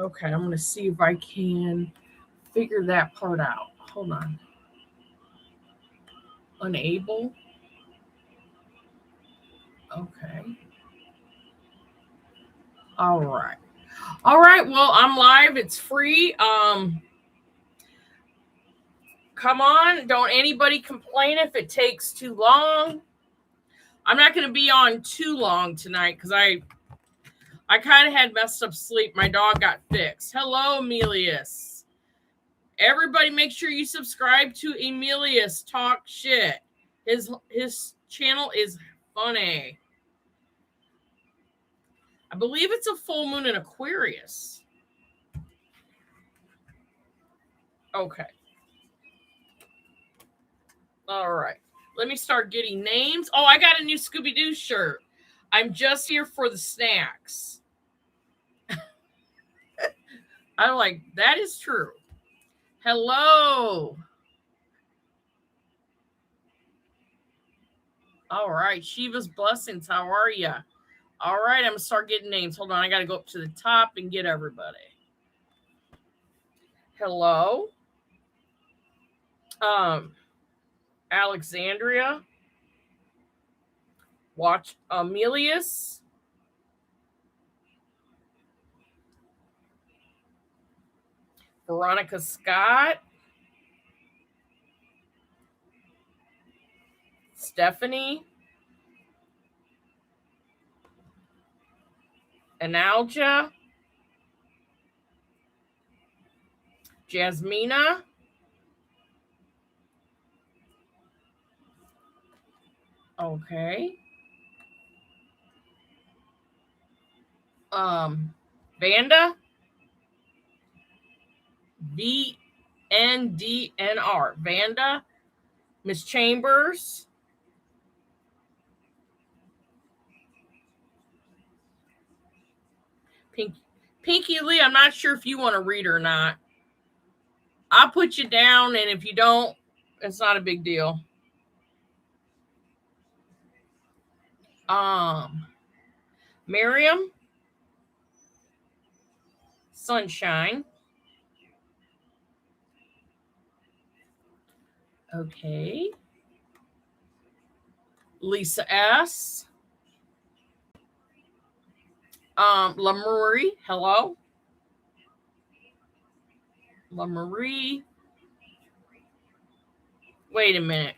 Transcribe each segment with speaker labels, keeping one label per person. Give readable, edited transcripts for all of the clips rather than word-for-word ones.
Speaker 1: Okay, I'm going to see if I can figure that part out. Hold on. Unable. Okay. All right. All right. Well, I'm live. It's free. Come on. Don't anybody complain if it takes too long. I'm not going to be on too long tonight because I kind of had messed up sleep. My dog got fixed. Hello, Emilius. Everybody make sure you subscribe to Emilius Talk Shit. His channel is funny. I believe it's a full moon in Aquarius. Okay. All right. Let me start getting names. Oh, I got a new Scooby-Doo shirt. I'm just here for the snacks. I'm like, that is true. Hello. All right. Shiva's blessings. How are you? All right. I'm going to start getting names. Hold on. I got to go up to the top and get everybody. Hello. Alexandria. Watch Emilius. Veronica Scott. Stephanie. Analja. Jasmina. Okay. Vanda. VNDNR. Vanda. Miss Chambers. Pinky Lee, I'm not sure if you want to read or not. I'll put you down, and if you don't, it's not a big deal. Miriam. Sunshine. Okay. Lisa S. LaMarie. Hello. LaMarie. Wait a minute.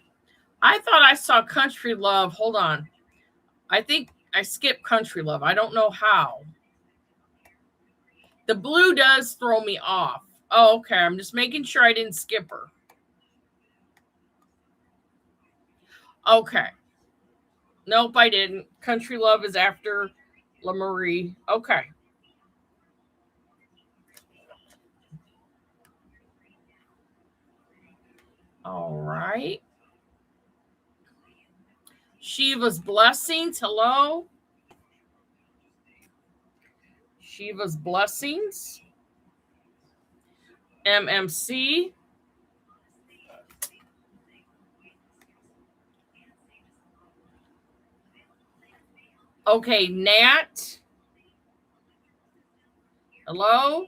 Speaker 1: I thought I saw Country Love. Hold on. I think I skipped Country Love. I don't know how. The blue does throw me off. Oh, okay. I'm just making sure I didn't skip her. Okay. Nope, I didn't. Country Love is after LaMarie. Okay. All right. Shiva's Blessings. Hello. Shiva's Blessings. MMC. Okay, Nat. Hello.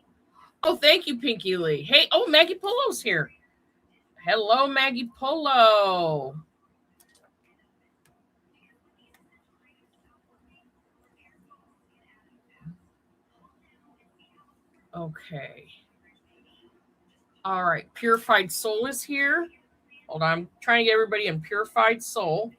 Speaker 1: Oh, thank you, Pinky Lee. Hey, oh, Maggie Polo's here. Hello, Maggie Polo. Okay. All right. Purified Soul is here. Hold on. I'm trying to get everybody in Purified Soul.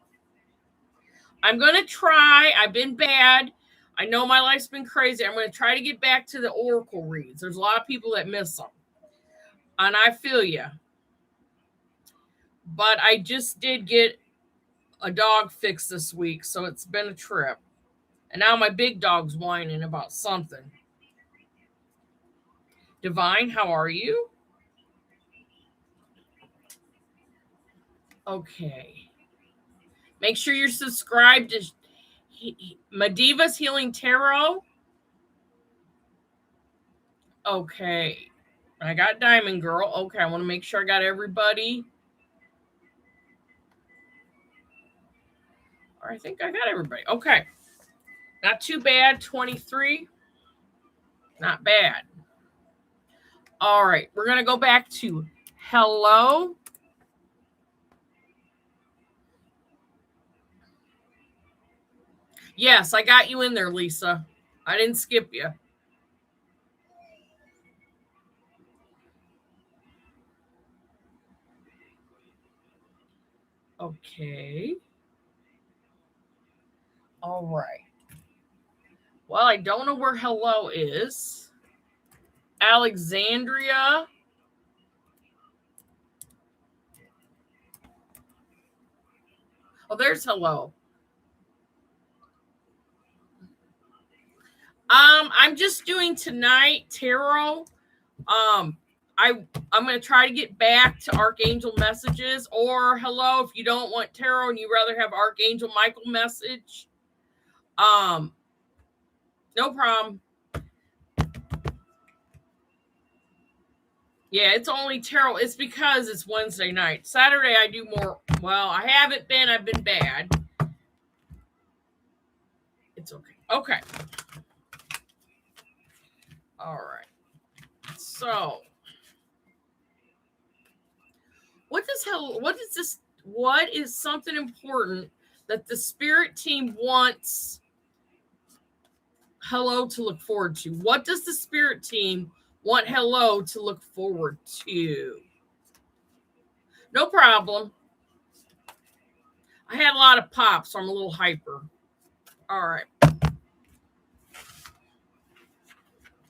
Speaker 1: I'm going to try. I've been bad. I know my life's been crazy. I'm going to try to get back to the oracle reads. There's a lot of people that miss them. And I feel you. But I just did get a dog fixed this week, so it's been a trip. And now my big dog's whining about something. Divine, how are you? Okay. Make sure you're subscribed to Madiva's Healing Tarot. Okay. I got Diamond Girl. Okay, I want to make sure I got everybody. I think I got everybody. Okay. Not too bad. 23. Not bad. All right, we're going to go back to hello. Yes, I got you in there, Lisa. I didn't skip you. Okay. All right. Well, I don't know where hello is. Alexandria. Oh, there's hello. I'm just doing tonight tarot. I'm going to try to get back to Archangel messages or hello if you don't want tarot and you rather have Archangel Michael message. No problem. Yeah, it's only tarot. It's because it's Wednesday night. Saturday I do more. Well, I haven't been. I've been bad. It's okay. Okay. All right. So, what is something important that the spirit team wants hello to look forward to? What does the spirit team want hello to look forward to? No problem. I had a lot of pop, so I'm a little hyper. All right.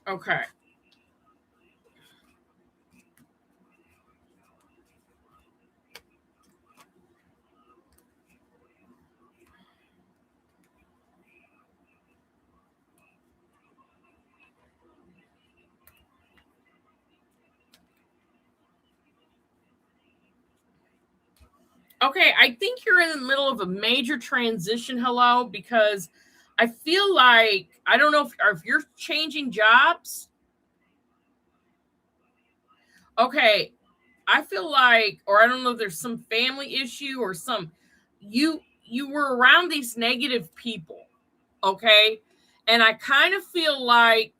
Speaker 1: Okay. Okay, I think you're in the middle of a major transition, hello, because I feel like, I don't know if you're changing jobs. Okay, I feel like, or I don't know if there's some family issue or you were around these negative people, okay? And I kind of feel like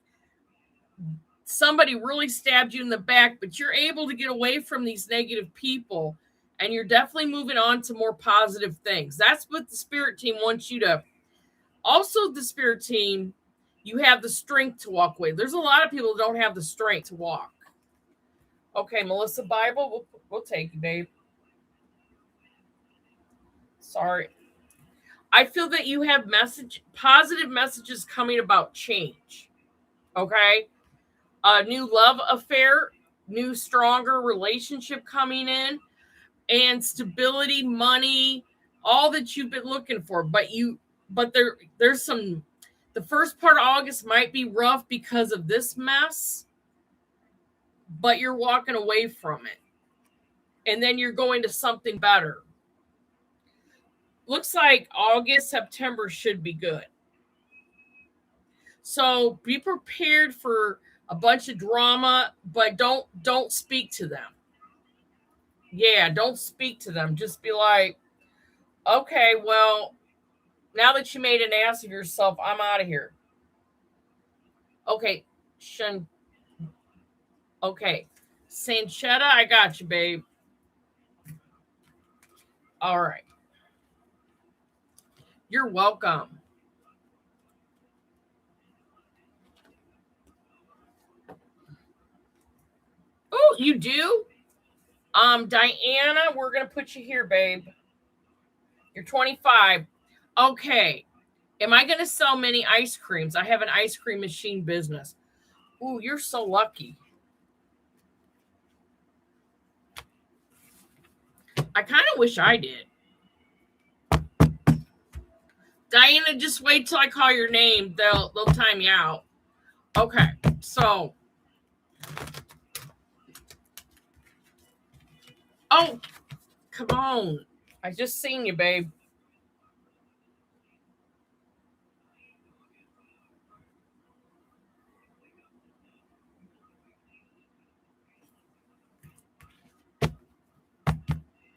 Speaker 1: somebody really stabbed you in the back, but you're able to get away from these negative people and you're definitely moving on to more positive things. That's what the spirit team wants you to. Also, the spirit team, you have the strength to walk away. There's a lot of people who don't have the strength to walk. Okay, Melissa Bible, we'll take you, babe. Sorry. I feel that you have positive messages coming about change. Okay? A new love affair, new stronger relationship coming in, and stability, money, all that you've been looking for. But there's some, the first part of August might be rough because of this mess, but you're walking away from it. And then you're going to something better. Looks like August, September should be good. So be prepared for a bunch of drama, but don't speak to them. Yeah, don't speak to them. Just be like, okay, well, now that you made an ass of yourself, I'm out of here. Okay, okay, Sanchetta, I got you, babe. All right. You're welcome. Oh, you do? Diana, we're gonna put you here, babe. You're 25. Okay. Am I gonna sell many ice creams? I have an ice cream machine business. Ooh, you're so lucky. I kind of wish I did. Diana, just wait till I call your name. They'll time you out. Okay, so. Oh, come on. I just seen you, babe.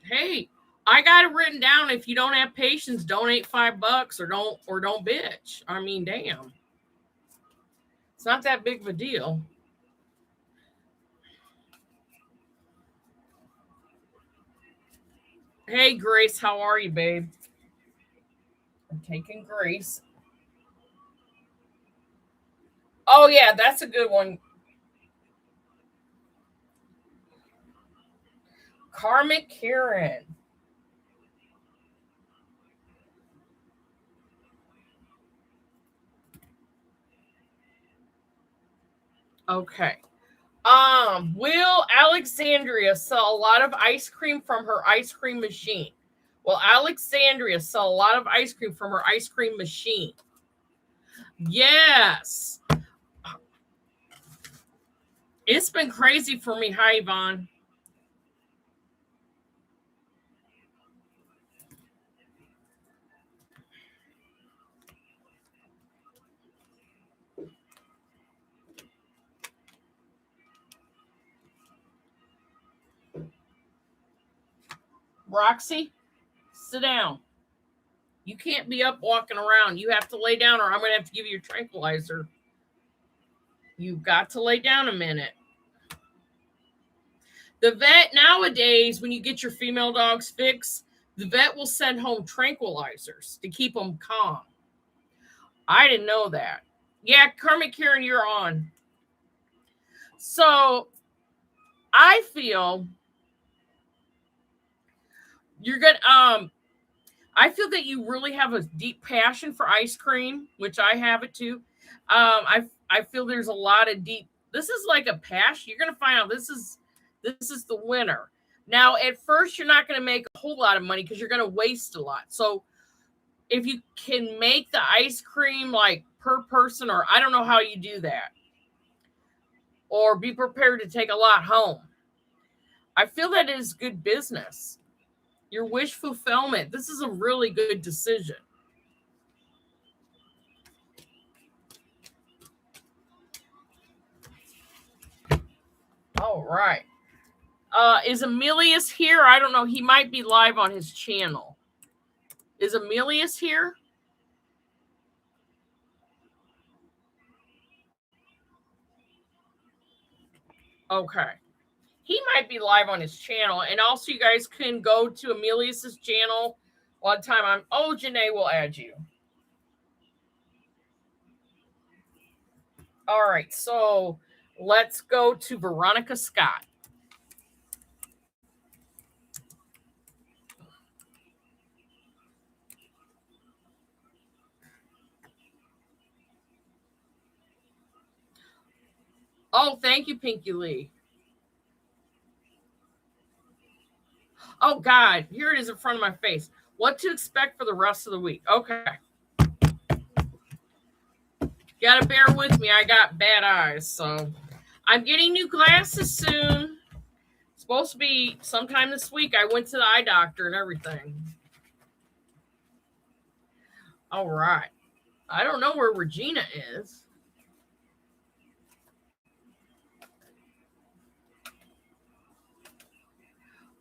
Speaker 1: Hey, I got it written down. If you don't have patience, donate $5 or don't bitch. I mean, damn. It's not that big of a deal. Hey, Grace, how are you, babe? I'm taking Grace. Oh, yeah, that's a good one. Karmic Karen. Okay. Will Alexandria sell a lot of ice cream from her ice cream machine? Will Alexandria sell a lot of ice cream from her ice cream machine? Yes. It's been crazy for me. Hi, Yvonne. Roxy, sit down. You can't be up walking around. You have to lay down, or I'm going to have to give you a tranquilizer. You've got to lay down a minute. The vet nowadays, when you get your female dogs fixed, the vet will send home tranquilizers to keep them calm. I didn't know that. Yeah, Karmic Karen, you're on. So I feel you're good. I feel that you really have a deep passion for ice cream, which I have it too. I feel there's a lot of deep. This is like a passion. You're gonna find out this is the winner. Now, at first, you're not gonna make a whole lot of money because you're gonna waste a lot. So if you can make the ice cream like per person, or I don't know how you do that, or be prepared to take a lot home. I feel that is good business. Your wish fulfillment. This is a really good decision. All right. Is Emilius here? I don't know. He might be live on his channel. Is Emilius here? Okay. He might be live on his channel. And also, you guys can go to Emilius's channel. One time Janae will add you. All right. So let's go to Veronica Scott. Oh, thank you, Pinky Lee. Oh, God. Here it is in front of my face. What to expect for the rest of the week. Okay. Gotta bear with me. I got bad eyes, so I'm getting new glasses soon. It's supposed to be sometime this week. I went to the eye doctor and everything. All right. I don't know where Regina is.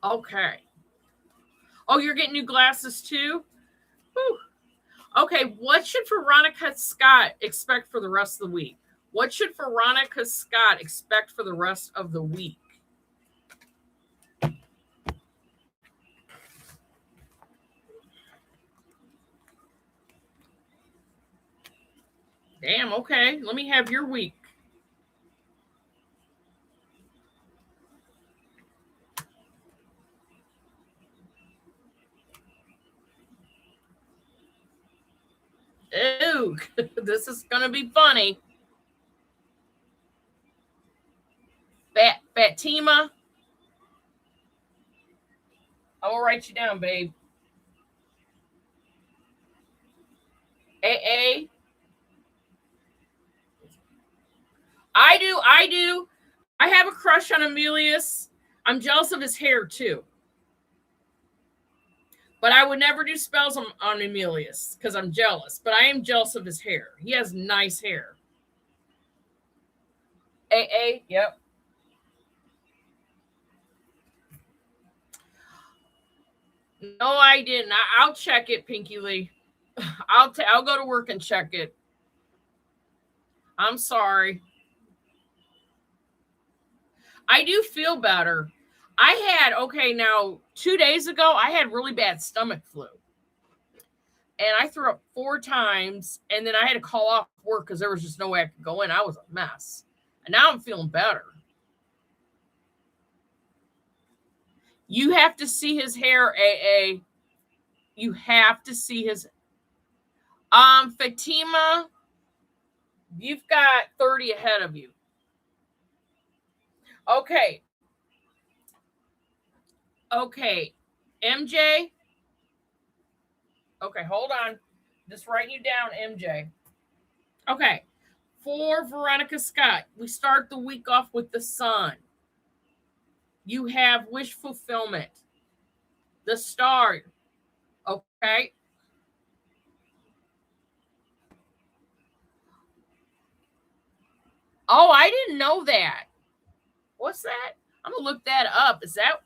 Speaker 1: Okay. Oh, you're getting new glasses too? Whew. Okay, what should Veronica Scott expect for the rest of the week? What should Veronica Scott expect for the rest of the week? Damn, okay. Let me have your week. Ew, this is going to be funny. Fatima. I will write you down, babe. AA. I do. I have a crush on Emilius. I'm jealous of his hair too. But I would never do spells on Emilius because I'm jealous. But I am jealous of his hair. He has nice hair. AA, yep. No, I didn't. I'll check it, Pinky Lee. I'll go to work and check it. I'm sorry. I do feel better. I had, okay, now 2 days ago, I had really bad stomach flu. And I threw up 4 times, and then I had to call off work because there was just no way I could go in. I was a mess. And now I'm feeling better. You have to see his hair, AA. You have to see his. Fatima, you've got 30 ahead of you. Okay. Okay. MJ. Okay, hold on. Just writing you down, MJ. Okay. For Veronica Scott, we start the week off with the sun. You have wish fulfillment. The star. Okay. Oh, I didn't know that. What's that? I'm going to look that up. Is that?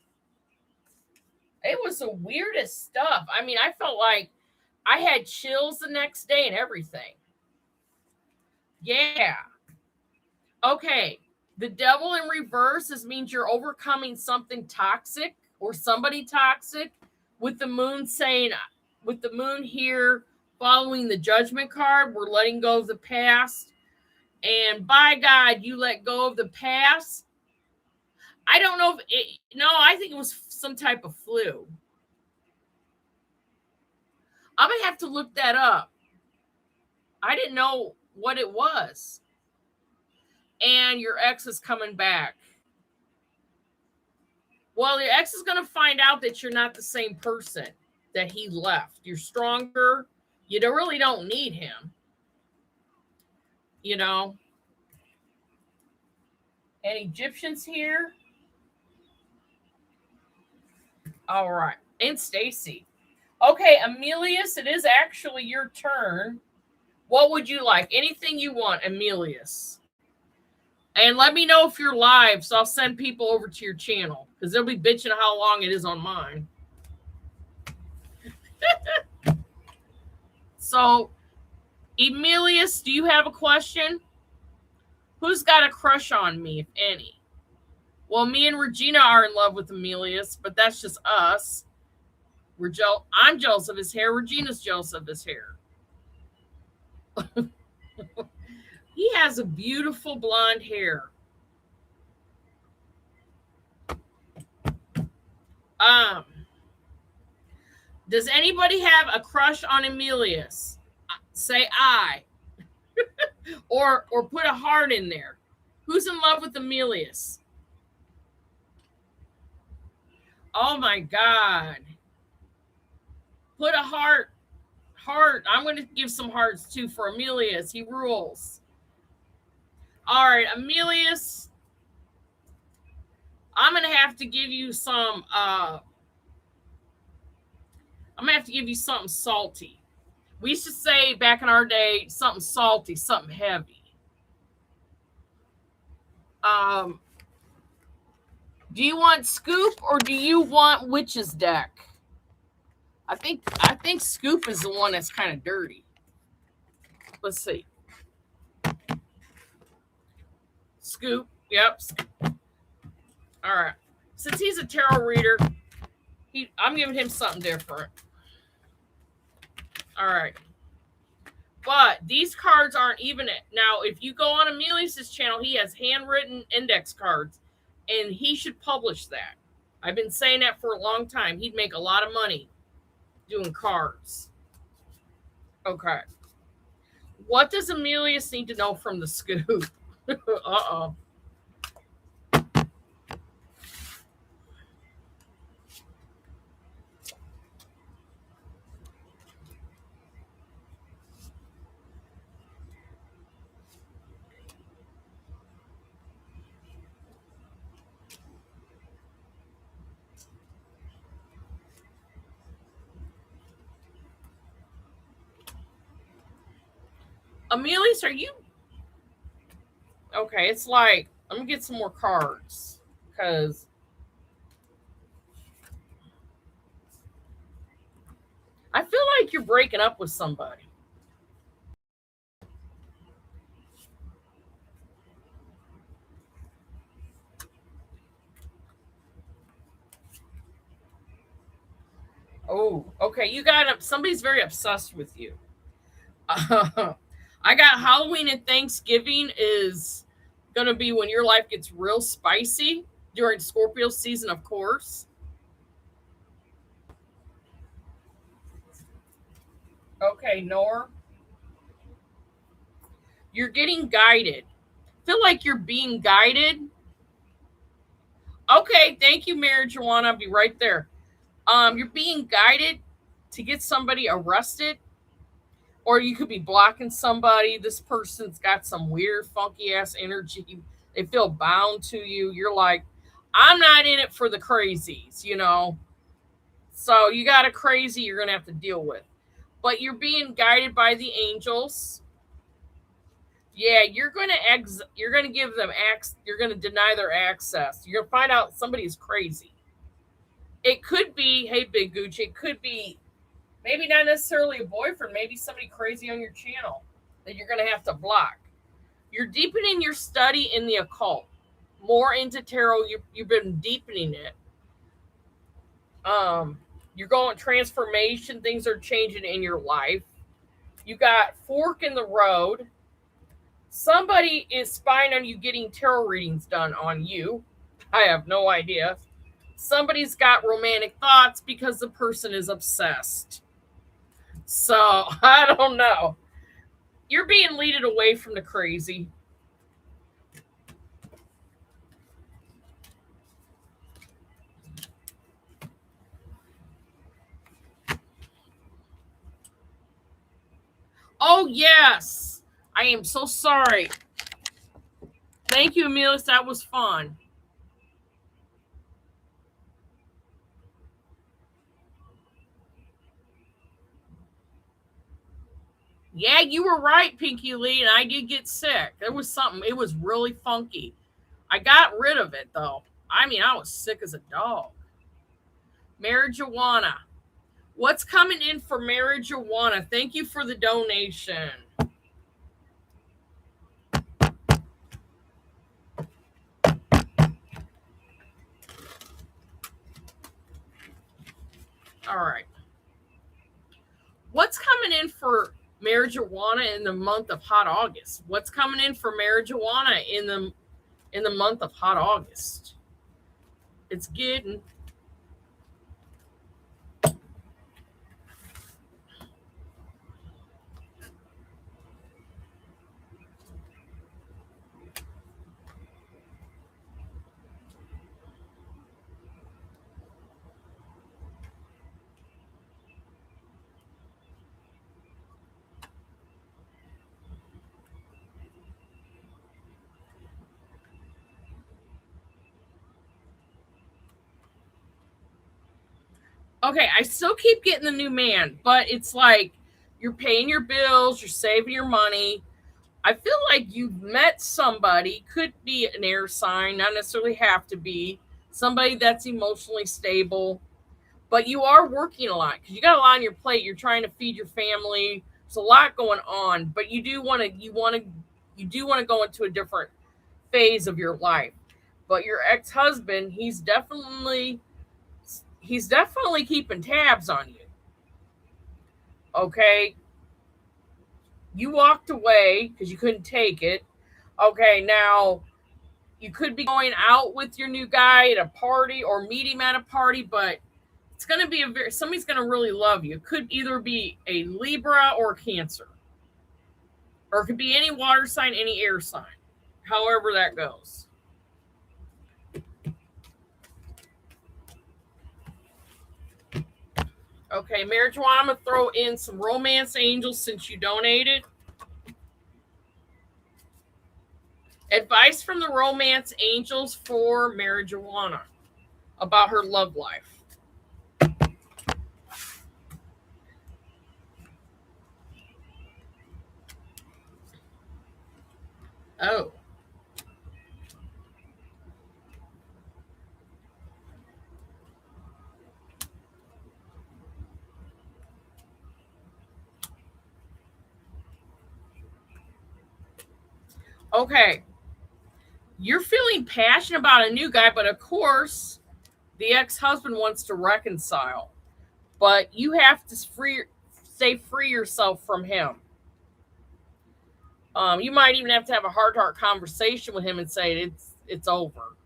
Speaker 1: It was the weirdest stuff. I mean, I felt like I had chills the next day and everything. Yeah. Okay. The devil in reverse means you're overcoming something toxic or somebody toxic, with the moon saying, with the moon here following the judgment card, we're letting go of the past. And by God, you let go of the past. I don't know if it, no, I think it was some type of flu. I'm going to have to look that up. I didn't know what it was. And your ex is coming back. Well, your ex is going to find out that you're not the same person that he left. You're stronger. You really don't need him. You know. And Egyptians here. All right. And Stacy. Okay, Emilius, it is actually your turn. What would you like? Anything you want, Emilius. And let me know if you're live, so I'll send people over to your channel, because they'll be bitching how long it is on mine. So, Emilius, do you have a question? Who's got a crush on me, if any? Well, me and Regina are in love with Emilius, but that's just us. I'm jealous of his hair. Regina's jealous of his hair. He has a beautiful blonde hair. Does anybody have a crush on Emilius? Say I. or put a heart in there. Who's in love with Emilius? Oh my God. Put a heart. I'm going to give some hearts too for Emilius. He rules. All right, Emilius. I'm going to have to give you some I'm going to have to give you something salty. We used to say back in our day, something salty, something heavy. Do you want Scoop or do you want Witch's deck? I think Scoop is the one that's kind of dirty. Let's see. Scoop. Yep. All right. Since he's a tarot reader, I'm giving him something different. All right. But these cards aren't even it. Now, if you go on Emilius's channel, he has handwritten index cards, and he should publish that. I've been saying that for a long time. He'd make a lot of money doing cards. Okay. What does Emilius need to know from the Scoop? Uh-oh. Emilius, are you? Okay, it's like, let me get some more cards, because I feel like you're breaking up with somebody. Oh, okay. You got somebody's very obsessed with you. I got Halloween and Thanksgiving is going to be when your life gets real spicy during Scorpio season, of course. Okay, Nor, you're getting guided. Feel like you're being guided. Okay, thank you, Marijuana. I'll be right there. You're being guided to get somebody arrested, or you could be blocking somebody. This person's got some weird, funky ass energy. They feel bound to you. You're like, I'm not in it for the crazies, you know? So you got a crazy you're going to have to deal with. But you're being guided by the angels. Yeah, you're going to give them you're going to deny their access. You're going to find out somebody's crazy. It could be, hey Big Gucci, it could be maybe not necessarily a boyfriend, maybe somebody crazy on your channel that you're going to have to block. You're deepening your study in the occult, more into tarot. You've been deepening it. You're going transformation. Things are changing in your life. You got fork in the road. Somebody is spying on you getting tarot readings done on you. I have no idea. Somebody's got romantic thoughts because the person is obsessed. So I don't know. You're being leaded away from the crazy. Oh, yes. I am so sorry. Thank you, Amelis. That was fun. Yeah, you were right, Pinky Lee, and I did get sick. There was something. It was really funky. I got rid of it, though. I mean, I was sick as a dog. Marijuana. What's coming in for marijuana? Thank you for the donation. All right. What's coming in for marijuana in the month of hot August? What's coming in for marijuana in the month of hot August? It's getting. Okay, I still keep getting the new man, but it's like you're paying your bills, you're saving your money. I feel like you've met somebody, could be an air sign, not necessarily have to be somebody that's emotionally stable, but you are working a lot because you got a lot on your plate. You're trying to feed your family. There's a lot going on, but you do want to go into a different phase of your life. But your ex-husband, he's definitely keeping tabs on you. Okay, you walked away because you couldn't take it. Okay, now you could be going out with your new guy at a party or meet him at a party, but it's going to be somebody's going to really love you. It could either be a Libra or a Cancer, or it could be any water sign, any air sign, however that goes. Okay, marijuana, I'm going to throw in some romance angels since you donated. Advice from the romance angels for marijuana about her love life. Oh. Okay. You're feeling passionate about a new guy, but of course, the ex-husband wants to reconcile. but you have to free yourself from him. You might even have to have a heart-to-heart conversation with him and say it's over.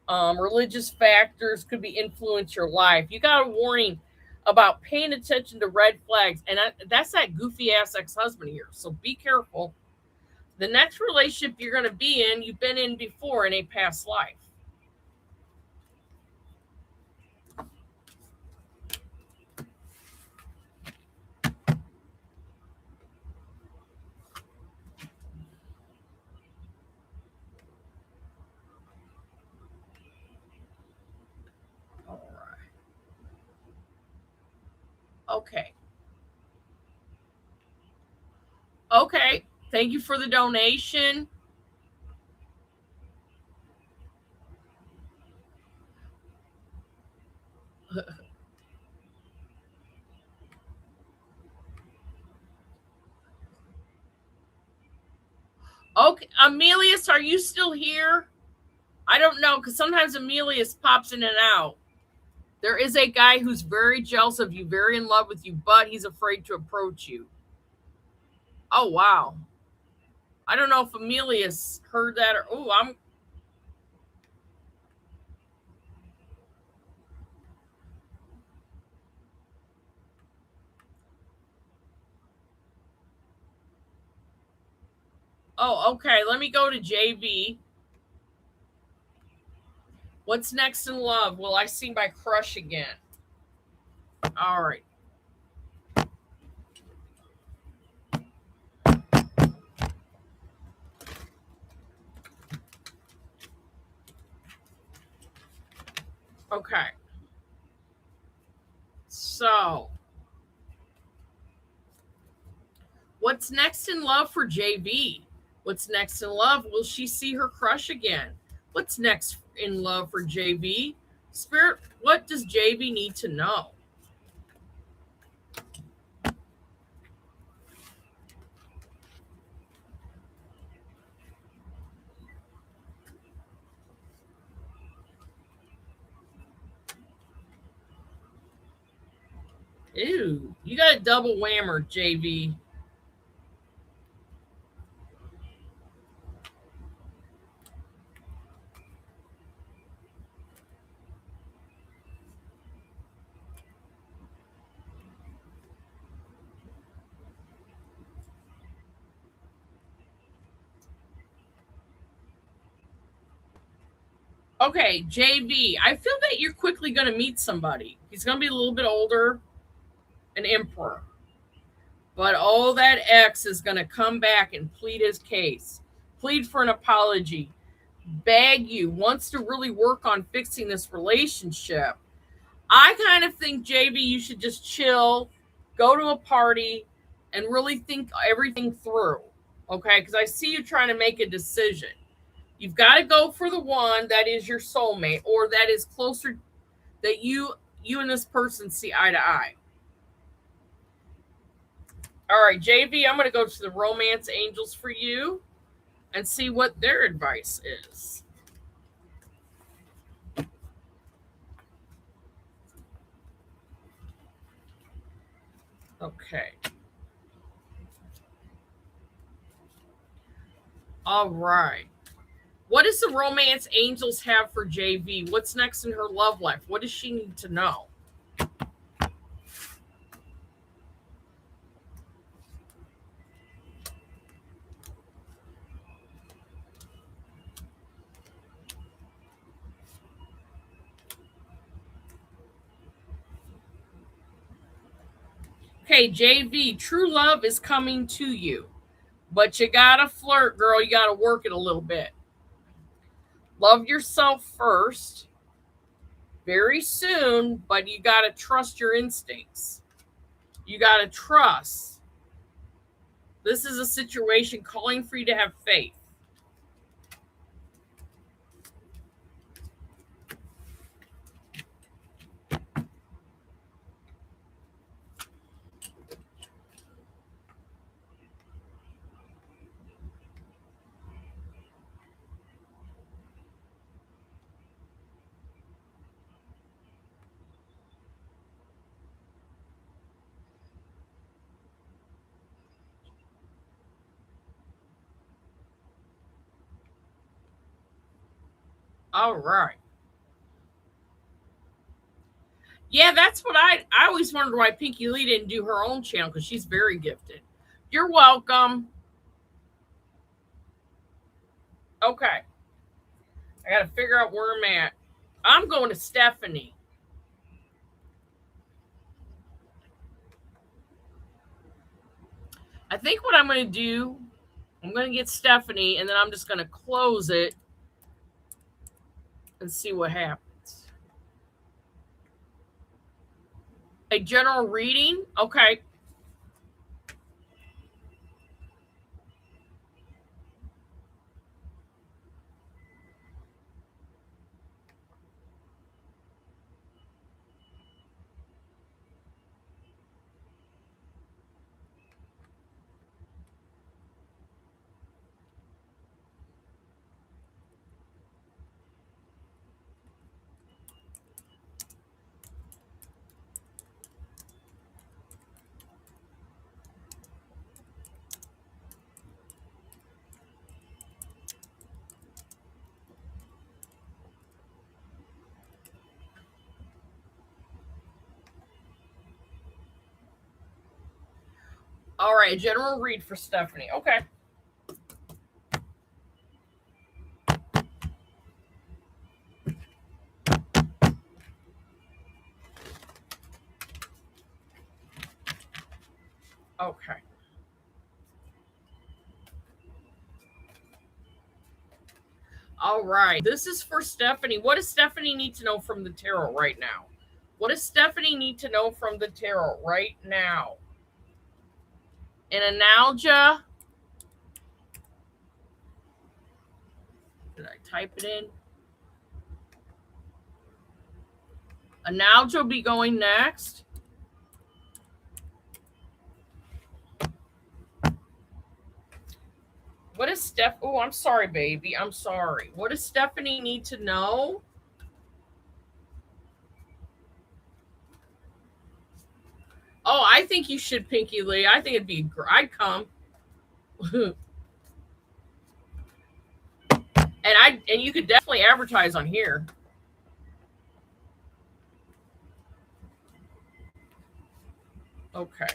Speaker 1: Religious factors could be influence your life. You got a warning about paying attention to red flags, and that's that goofy ass ex-husband here. So be careful. The next relationship you're going to be in, you've been in before in a past life. All right. Okay. Okay. Thank you for the donation. Okay, Amelius, are you still here? I don't know, because sometimes Amelius pops in and out. There is a guy who's very jealous of you, very in love with you, but he's afraid to approach you. Oh, wow. I don't know if Amelius heard that or, oh, I'm. Oh, okay. Let me go to JV. What's next in love? Will I see my crush again? All right. Okay. So, what's next in love for JV? What's next in love? Will she see her crush again? What's next in love for JV? Spirit, what does JV need to know? Ew, you got a double whammer, JV. Okay, JV, I feel that you're quickly going to meet somebody. He's going to be a little bit older, an emperor. But all that ex is going to come back and plead his case, plead for an apology, beg you, wants to really work on fixing this relationship. I kind of think, JV, you should just chill, go to a party, and really think everything through. Okay? Because I see you trying to make a decision. You've got to go for the one that is your soulmate or that is closer that you and this person see eye to eye. All right, JV, I'm going to go to the romance angels for you and see what their advice is. Okay. All right. What does the romance angels have for JV? What's next in her love life? What does she need to know? Okay, JV, true love is coming to you, but you gotta flirt, girl. You gotta work it a little bit. Love yourself first, very soon, but you gotta trust your instincts. You gotta trust. This is a situation calling for you to have faith. All right. Yeah, that's what I always wondered why Pinky Lee didn't do her own channel, because she's very gifted. You're welcome. Okay. I got to figure out where I'm at. I'm going to Stephanie. I think what I'm going to do, I'm going to get Stephanie, and then I'm just going to close it and see what happens. A general reading? Okay. All right, a general read for Stephanie. Okay. Okay. All right. This is for Stephanie. What does Stephanie need to know from the tarot right now? What does Stephanie need to know from the tarot right now? An analgia. Did I type it in? Analgia will be going next. What is Steph? Oh, I'm sorry, baby. I'm sorry. What does Stephanie need to know? Oh, I think you should, Pinky Lee. I think it'd be I'd come. And you could definitely advertise on here. Okay.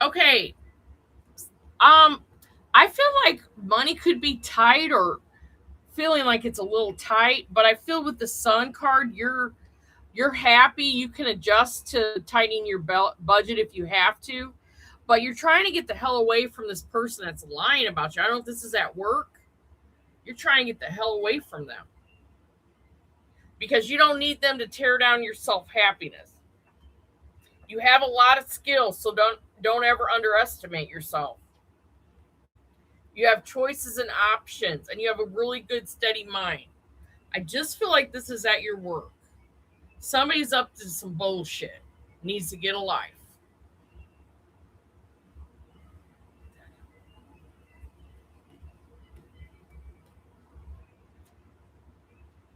Speaker 1: Okay. I feel like money could be tight, or feeling like it's a little tight, but I feel with the Sun card, you're happy. You can adjust to tightening your budget if you have to, but you're trying to get the hell away from this person that's lying about you. I don't know if this is at work. You're trying to get the hell away from them because you don't need them to tear down your self-happiness. You have a lot of skills, so don't ever underestimate yourself. You have choices and options, and you have a really good, steady mind. I just feel like this is at your work. Somebody's up to some bullshit, needs to get a life.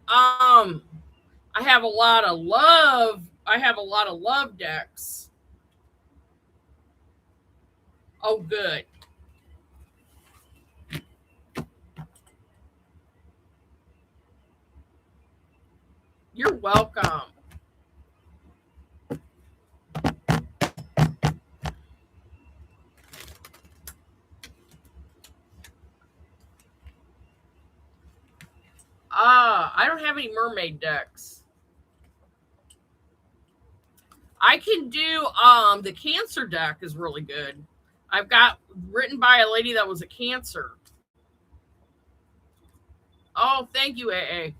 Speaker 1: I have a lot of love. I have a lot of love decks. Oh, good. You're welcome. I don't have any mermaid decks. I can do the Cancer deck is really good. I've got written by a lady that was a Cancer. Oh, thank you, AA.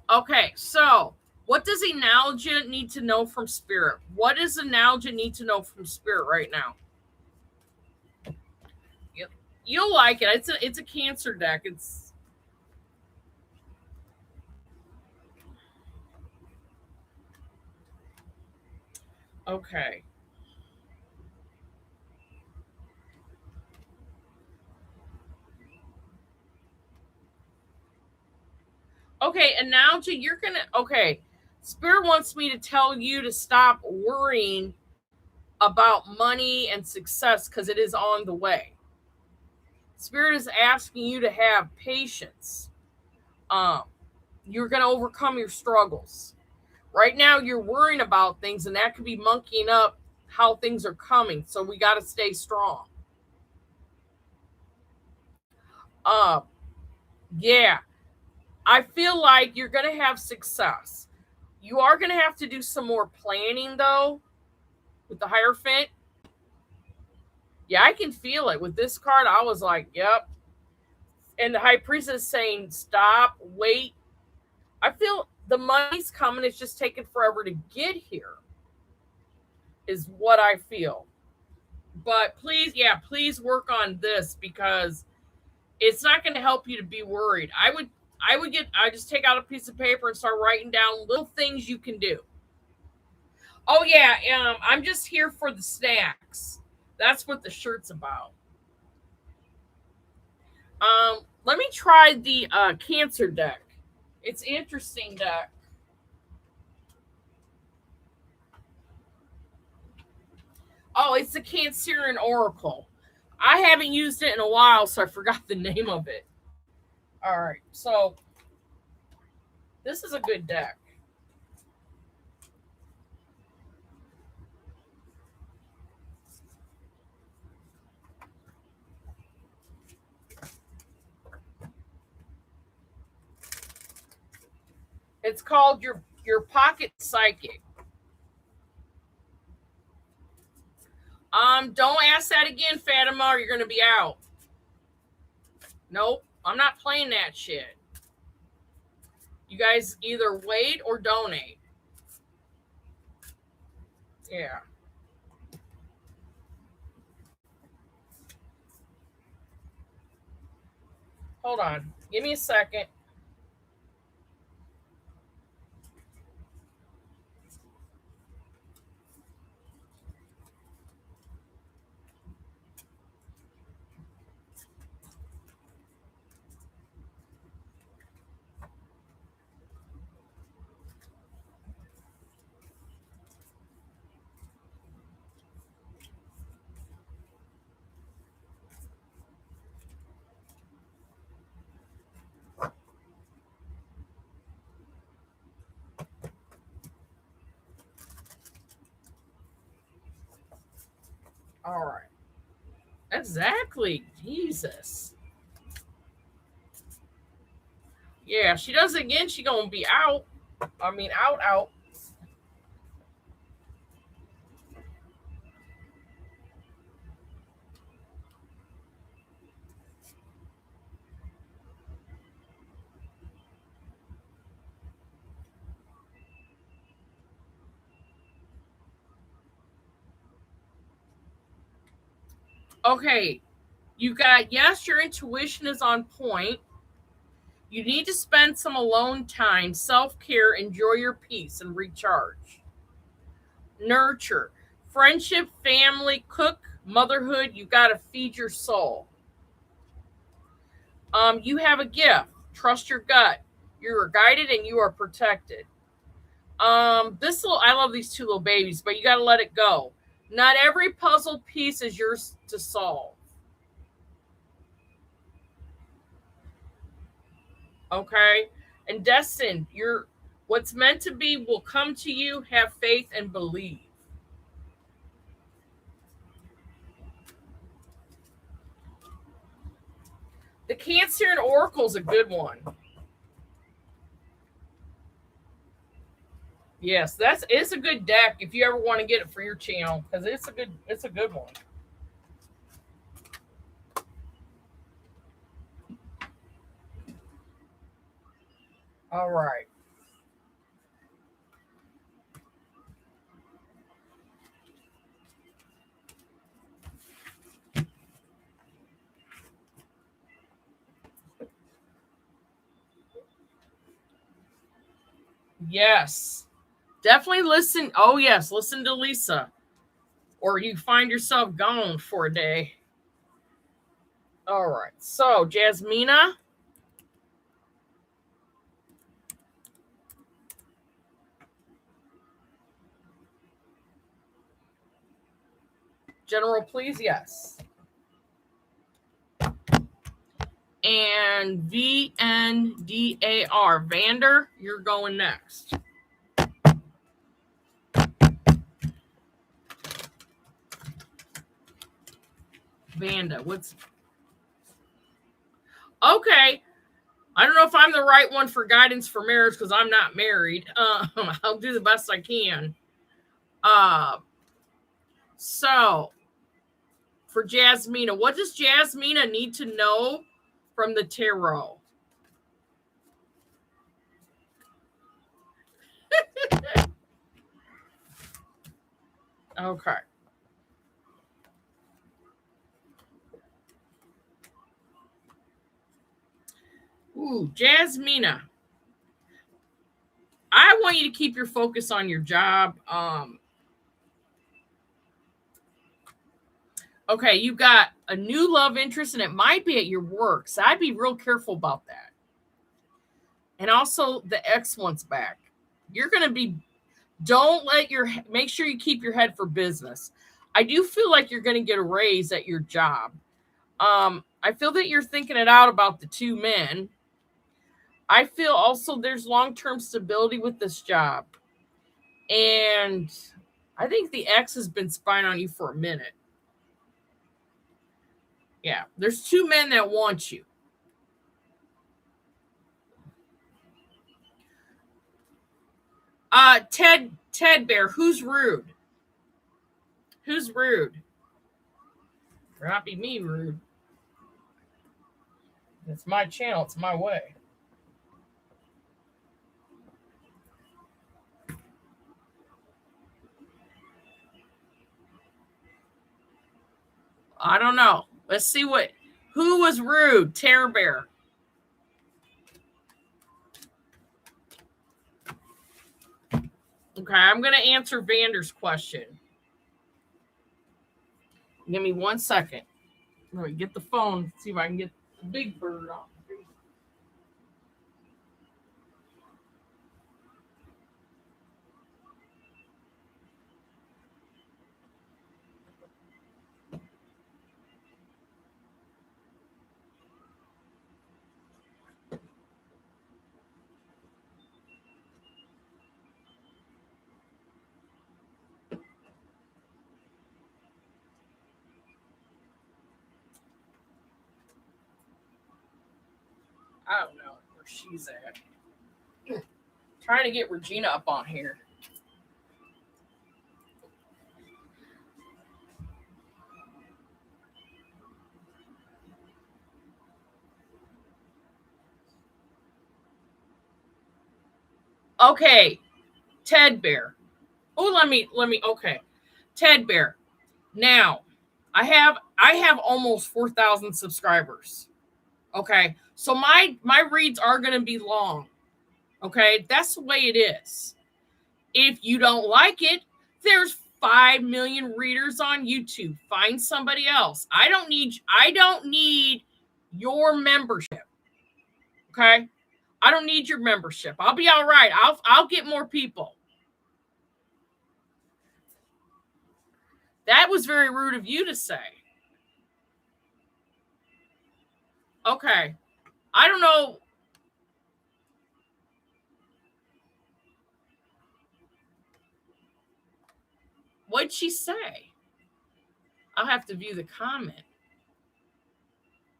Speaker 1: Okay, so what does Analgia need to know from Spirit? What does Analgia need to know from Spirit right now? You'll like it. It's a Cancer deck. Okay. Okay, and now you're gonna, okay. Spirit wants me to tell you to stop worrying about money and success because it is on the way. Spirit is asking you to have patience. Um, you're gonna overcome your struggles. Right now, you're worrying about things, and that could be monkeying up how things are coming. So we got to stay strong. Uh, yeah, I feel like you're gonna have success. You are gonna have to do some more planning though with the Hierophant. Yeah, I can feel it with this card. I was like, yep. And the High Priestess saying, stop, wait. I feel the money's coming. It's just taking forever to get here, is what I feel. But please, yeah, please work on this because it's not going to help you to be worried. I just take out a piece of paper and start writing down little things you can do. Oh yeah, I'm just here for the snacks. That's what the shirt's about. Let me try the Cancer deck. It's interesting deck. Oh, it's the Cancerian Oracle. I haven't used it in a while, so I forgot the name of it. All right, so this is a good deck. It's called your Pocket Psychic. Don't ask that again, Fatima, or you're gonna be out. Nope, I'm not playing that shit. You guys either wait or donate. Yeah. Hold on. Give me a second. All right. Exactly. Jesus. Yeah, she does it again, she gonna be out. I mean, out. Okay. You got, yes, your intuition is on point. You need to spend some alone time, self care, enjoy your peace, and recharge. Nurture. Friendship, family, cook, motherhood, you got to feed your soul. You have a gift. Trust your gut. You are guided and you are protected. I love these two little babies, but you got to let it go. Not every puzzle piece is yours to solve. Okay? And destined, you're what's meant to be will come to you. Have faith and believe. The Cancer and Oracle is a good one. Yes, it's a good deck if you ever want to get it for your channel because it's a good one. All right. Yes. Definitely listen. Oh, yes. Listen to Lisa. Or you find yourself gone for a day. All right. So, Jasmina. General, please. Yes. And VNDAR. Vander, you're going next. Vanda, what's... Okay. I don't know if I'm the right one for guidance for marriage because I'm not married. I'll do the best I can. So, for Jasmina, what does Jasmina need to know from the tarot? Okay. Ooh, Jasmina. I want you to keep your focus on your job. Okay, you got a new love interest, and it might be at your work. So I'd be real careful about that. And also, the ex wants back. You're going to be... Make sure you keep your head for business. I do feel like you're going to get a raise at your job. I feel that you're thinking it out about the two men. I feel also there's long-term stability with this job. And I think the ex has been spying on you for a minute. Yeah, there's two men that want you. Ted Bear, who's rude? Who's rude? Or not be me rude. It's my channel. It's my way. I don't know. Let's see who was rude? Terror Bear. Okay, I'm going to answer Vander's question. Give me 1 second. Let me get the phone, see if I can get the big bird off. I don't know where she's at. Trying to get Regina up on here. Okay, Ted Bear. Oh, let me. Okay, Ted Bear. Now, I have almost 4,000 subscribers. Okay, so my reads are going to be long. Okay, that's the way it is. If you don't like it, there's 5 million readers on YouTube. Find somebody else. I don't need your membership. Okay? I don't need your membership. I'll be all right. I'll get more people. That was very rude of you to say. Okay. I don't know. What'd she say? I'll have to view the comment.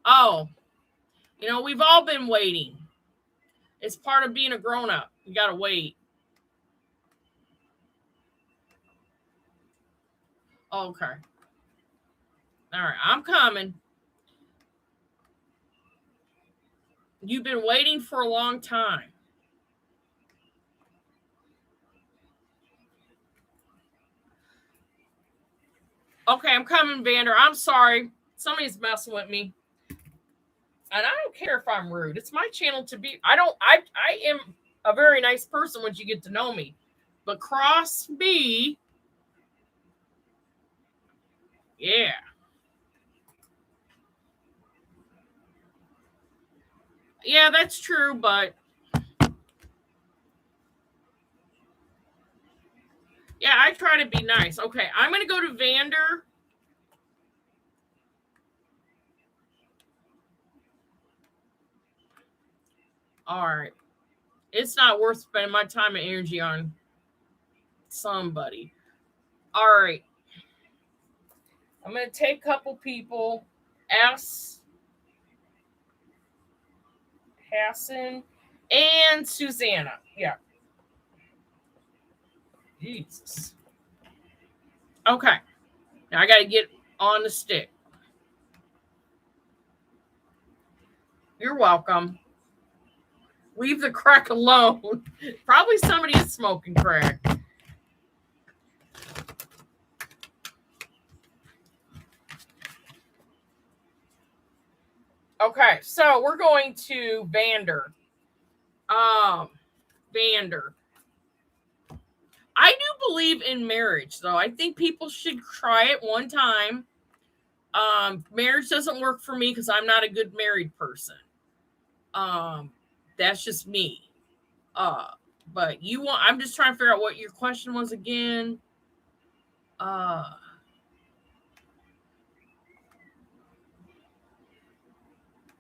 Speaker 1: Oh, we've all been waiting. It's part of being a grown-up. You got to wait. Okay. All right. I'm coming. You've been waiting for a long time. Okay, I'm coming, Vander. I'm sorry. Somebody's messing with me. And I don't care if I'm rude. It's my channel to be. I am a very nice person once you get to know me. But cross me. Yeah. Yeah, that's true, but yeah, I try to be nice. Okay, I'm going to go to Vander. All right. It's not worth spending my time and energy on somebody. All right. I'm going to take a couple people. S. Hassan and Susanna. Yeah. Jesus. Okay. Now I got to get on the stick. You're welcome. Leave the crack alone. Probably somebody is smoking crack. Okay, so we're going to Vander. Vander. I do believe in marriage, though. I think people should try it one time. Marriage doesn't work for me because I'm not a good married person. That's just me. But I'm just trying to figure out what your question was again.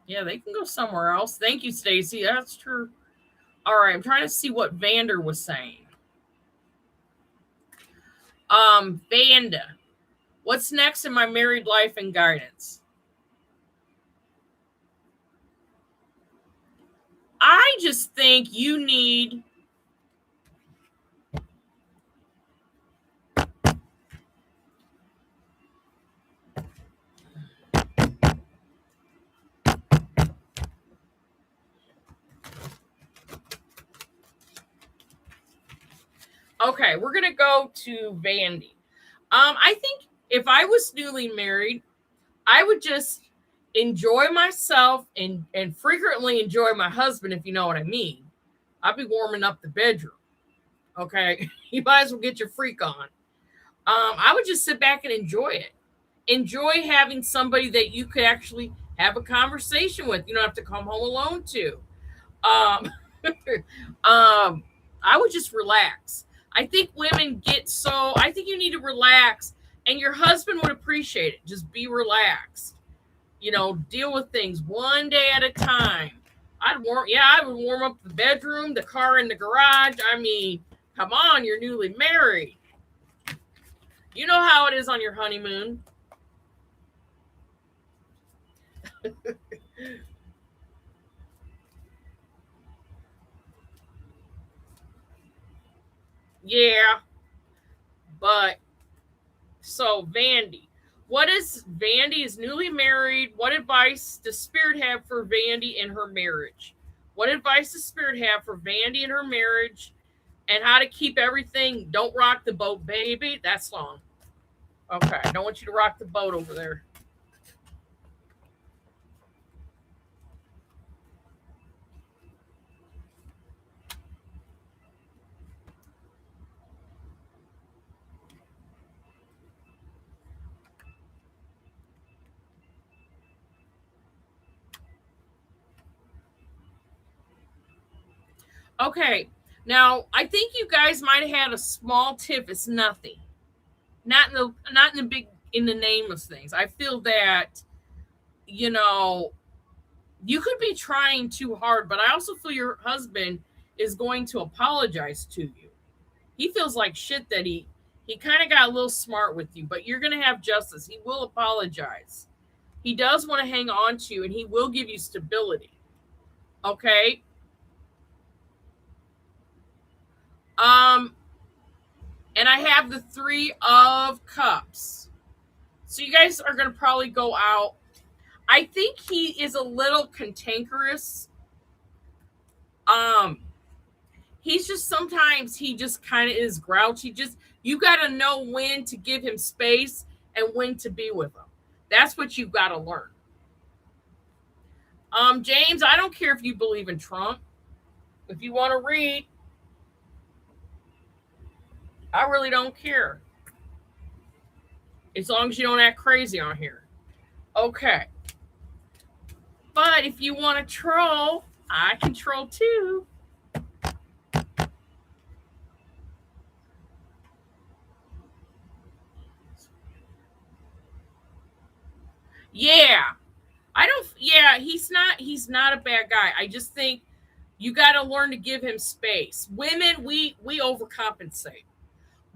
Speaker 1: Yeah, they can go somewhere else. Thank you, Stacy. That's true. All right, I'm trying to see what Vander was saying. Vanda, what's next in my married life and guidance? I just think you need Okay, we're gonna go to Vandy. I think if I was newly married, I would just enjoy myself and frequently enjoy my husband, if you know what I mean. I'd be warming up the bedroom. Okay, you might as well get your freak on. I would just sit back and enjoy it. Enjoy having somebody that you could actually have a conversation with. You don't have to come home alone to. Um, I would just relax. I think women I think you need to relax, and your husband would appreciate it. Just be relaxed. Deal with things one day at a time. I would warm up the bedroom, the car in the garage. I mean, come on, you're newly married. You know how it is on your honeymoon. Yeah, but so Vandy. Vandy is newly married. What advice does Spirit have for Vandy in her marriage? What advice does Spirit have for Vandy in her marriage and how to keep everything? Don't rock the boat, baby. That's long. Okay, I don't want you to rock the boat over there. Okay, now I think you guys might have had a small tip. It's nothing. Not in the name of things. I feel that you know you could be trying too hard, but I also feel your husband is going to apologize to you. He feels like shit that he kind of got a little smart with you, but you're going to have justice. He will apologize. He does want to hang on to you, and he will give you stability. Okay? Um and I have the 3 of Cups. So you guys are going to probably go out. I think he is a little cantankerous. Um he's just sometimes he just kind of is grouchy. Just you got to know when to give him space and when to be with him. That's what you've got to learn. James, I don't care if you believe in Trump. If you want to read, I really don't care. As long as you don't act crazy on here. Okay. But if you want to troll, I can troll too. Yeah. He's not a bad guy. I just think you got to learn to give him space. Women, we overcompensate.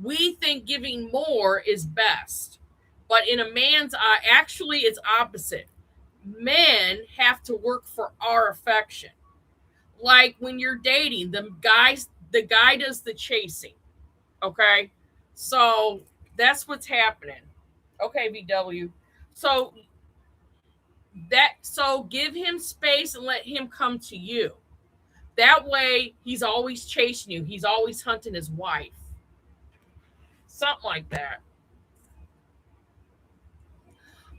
Speaker 1: We think giving more is best. But in a man's eye, actually it's opposite. Men have to work for our affection. Like when you're dating, the guy does the chasing. Okay? So that's what's happening. Okay, VW. So give him space and let him come to you. That way he's always chasing you. He's always hunting his wife. Something like that.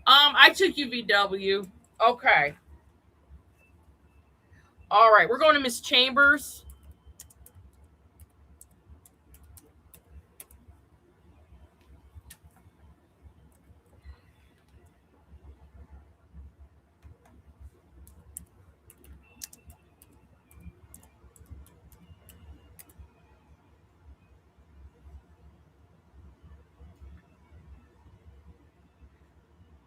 Speaker 1: I took you VW. Okay. All right, we're going to Miss Chambers.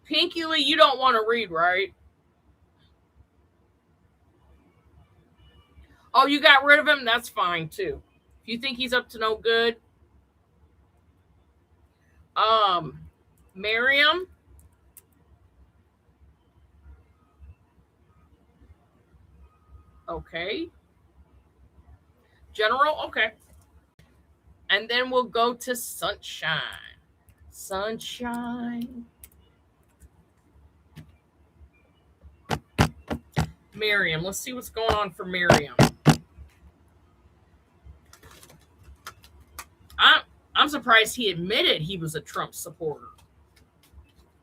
Speaker 1: Pinky Lee, you don't want to read, right? Oh, you got rid of him? That's fine too. If you think he's up to no good. Miriam. Okay. General, okay. And then we'll go to Sunshine. Sunshine. Miriam. Let's see what's going on for Miriam. I'm surprised he admitted he was a Trump supporter.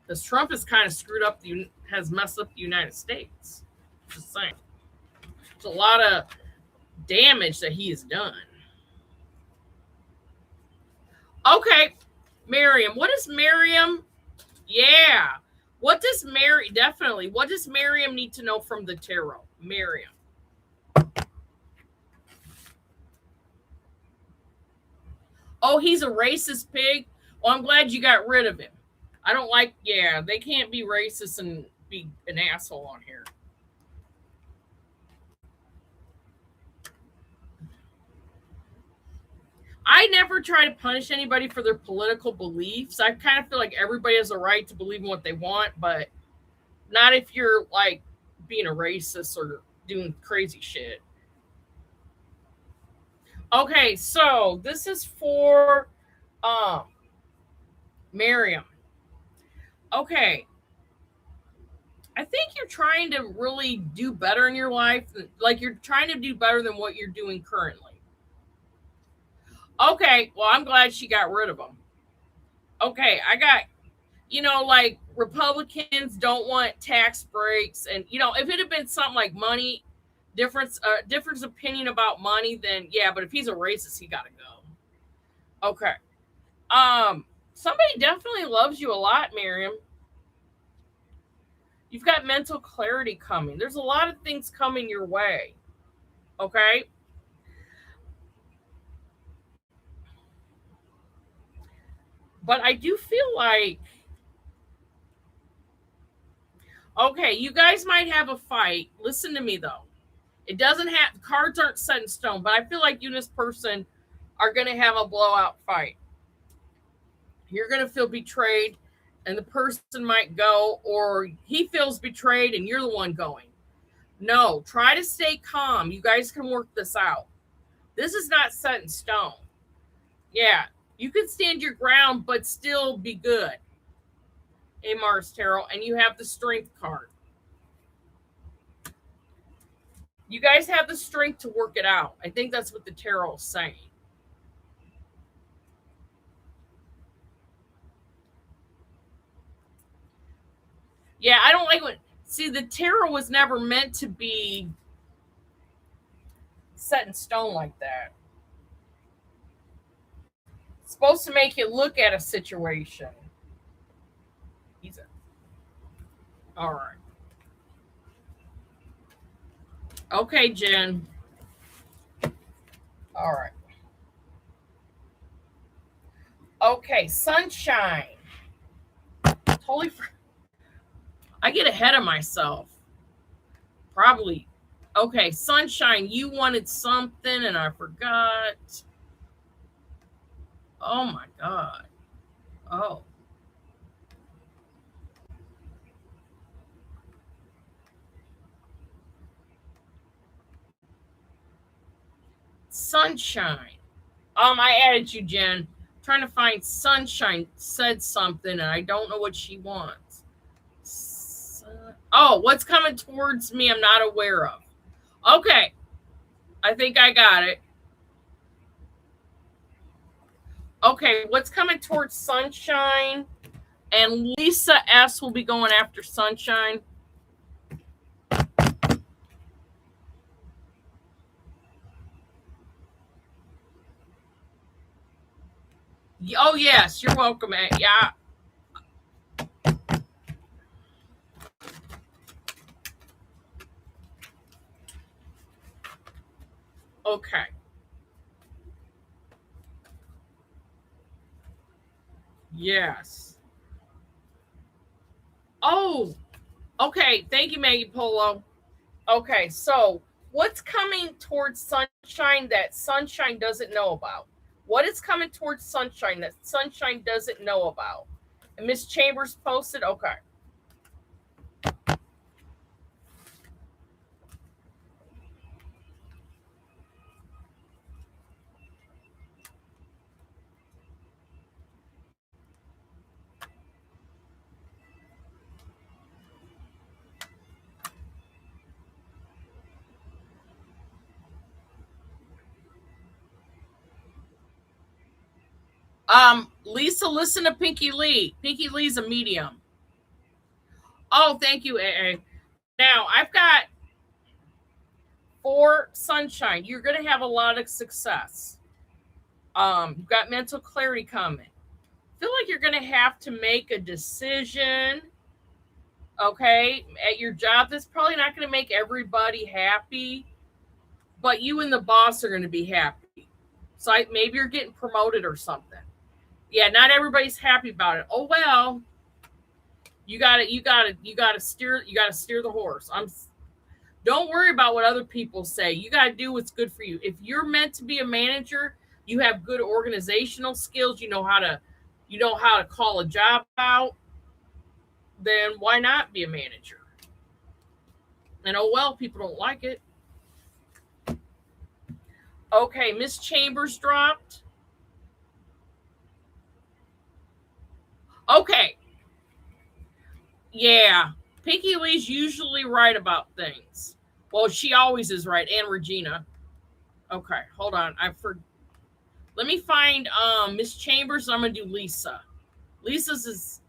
Speaker 1: Because Trump has kind of screwed up, has messed up the United States. Just saying. It's a lot of damage that he has done. Okay, Miriam. What is Miriam? Yeah. What does Miriam need to know from the tarot? Miriam. Oh, he's a racist pig? Well, I'm glad you got rid of him. I don't like, they can't be racist and be an asshole on here. I never try to punish anybody for their political beliefs. I kind of feel like everybody has a right to believe in what they want, but not if you're like being a racist or doing crazy shit. Okay, so this is for Miriam. Okay. I think you're trying to really do better in your life. Like you're trying to do better than what you're doing currently. Okay, well, I'm glad she got rid of them. Okay, I got, like Republicans don't want tax breaks. And, if it had been something like money, different opinion about money, then yeah, but if he's a racist, he got to go. Okay. Somebody definitely loves you a lot, Miriam. You've got mental clarity coming. There's a lot of things coming your way. Okay? But I do feel like, okay, you guys might have a fight. Listen to me, though. It doesn't have, cards aren't set in stone, but I feel like you and this person are going to have a blowout fight. You're going to feel betrayed, and the person might go, or he feels betrayed, and you're the one going. No, try to stay calm. You guys can work this out. This is not set in stone. Yeah, you can stand your ground, but still be good. A Mars Tarot, and you have the Strength card. You guys have the strength to work it out. I think that's what the tarot is saying. Yeah, I don't like when, see, the tarot was never meant to be set in stone like that. supposed to make you look at a situation. All right. Okay, Jen. All right. Okay, sunshine. Totally. I get ahead of myself. Probably. Okay, sunshine. You wanted something and I forgot. Oh my God. Oh. Sunshine. I added you, Jen. Trying to find sunshine said something and I don't know what she wants. Oh, what's coming towards me I'm not aware of. Okay. I think I got it. Okay, what's coming towards sunshine? And Lisa S will be going after sunshine. Oh, yes, you're welcome. Yeah. Okay. Yes. Oh, okay. Thank you, Maggie Polo. Okay, so what's coming towards sunshine that sunshine doesn't know about? What is coming towards sunshine that sunshine doesn't know about? And Miss Chambers posted, okay. Lisa, listen to Pinky Lee. Pinky Lee's a medium. Oh, thank you, AA. Now I've got for sunshine. You're gonna have a lot of success. You've got mental clarity coming. Feel like you're gonna have to make a decision, okay, at your job. That's probably not gonna make everybody happy, but you and the boss are gonna be happy. So maybe you're getting promoted or something. Yeah, not everybody's happy about it. Oh well, you gotta steer the horse. Don't worry about what other people say. You gotta do what's good for you. If you're meant to be a manager, you have good organizational skills, you know how to call a job out, then why not be a manager? And oh well, people don't like it. Okay, Miss Chambers dropped. Okay. Yeah. Pinky Lee's usually right about things. Well, she always is right. And Regina. Okay, hold on. Let me find Miss Chambers. I'm gonna do Lisa. Lisa's is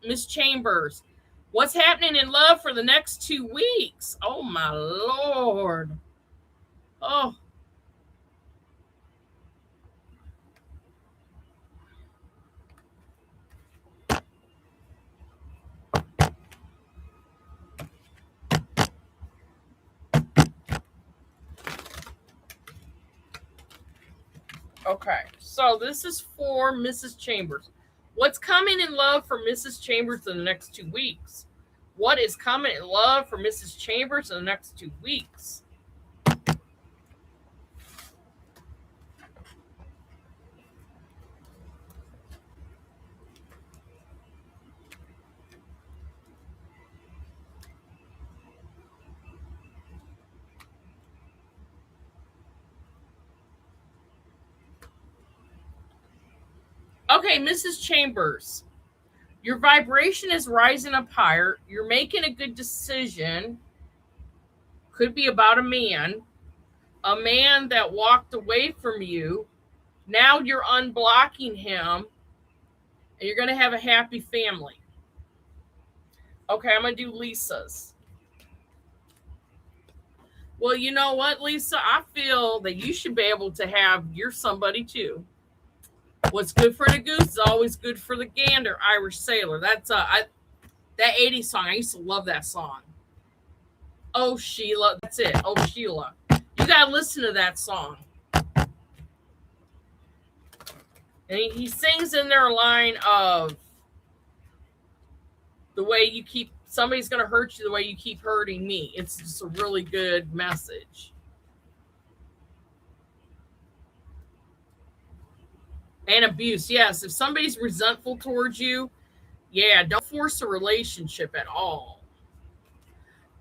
Speaker 1: Miss Chambers. What's happening in love for the next 2 weeks? Oh my Lord. Oh. Okay, so this is for Mrs. Chambers. What's coming in love for Mrs. Chambers in the next 2 weeks? What is coming in love for Mrs. Chambers in the next 2 weeks? Okay, Mrs. Chambers, your vibration is rising up higher. You're making a good decision. Could be about a man that walked away from you. Now you're unblocking him and you're going to have a happy family. Okay, I'm going to do Lisa's. Well, you know what, Lisa? I feel that you should be able to have your somebody too. What's good for the goose is always good for the gander. Irish Sailor. That's that 80s song. I used to love that song. Oh Sheila, that's it. Oh Sheila, you gotta listen to that song. And he sings in there a line of the way you keep somebody's gonna hurt you the way you keep hurting me. It's just a really good message. And abuse, yes. If somebody's resentful towards you, yeah, don't force a relationship at all.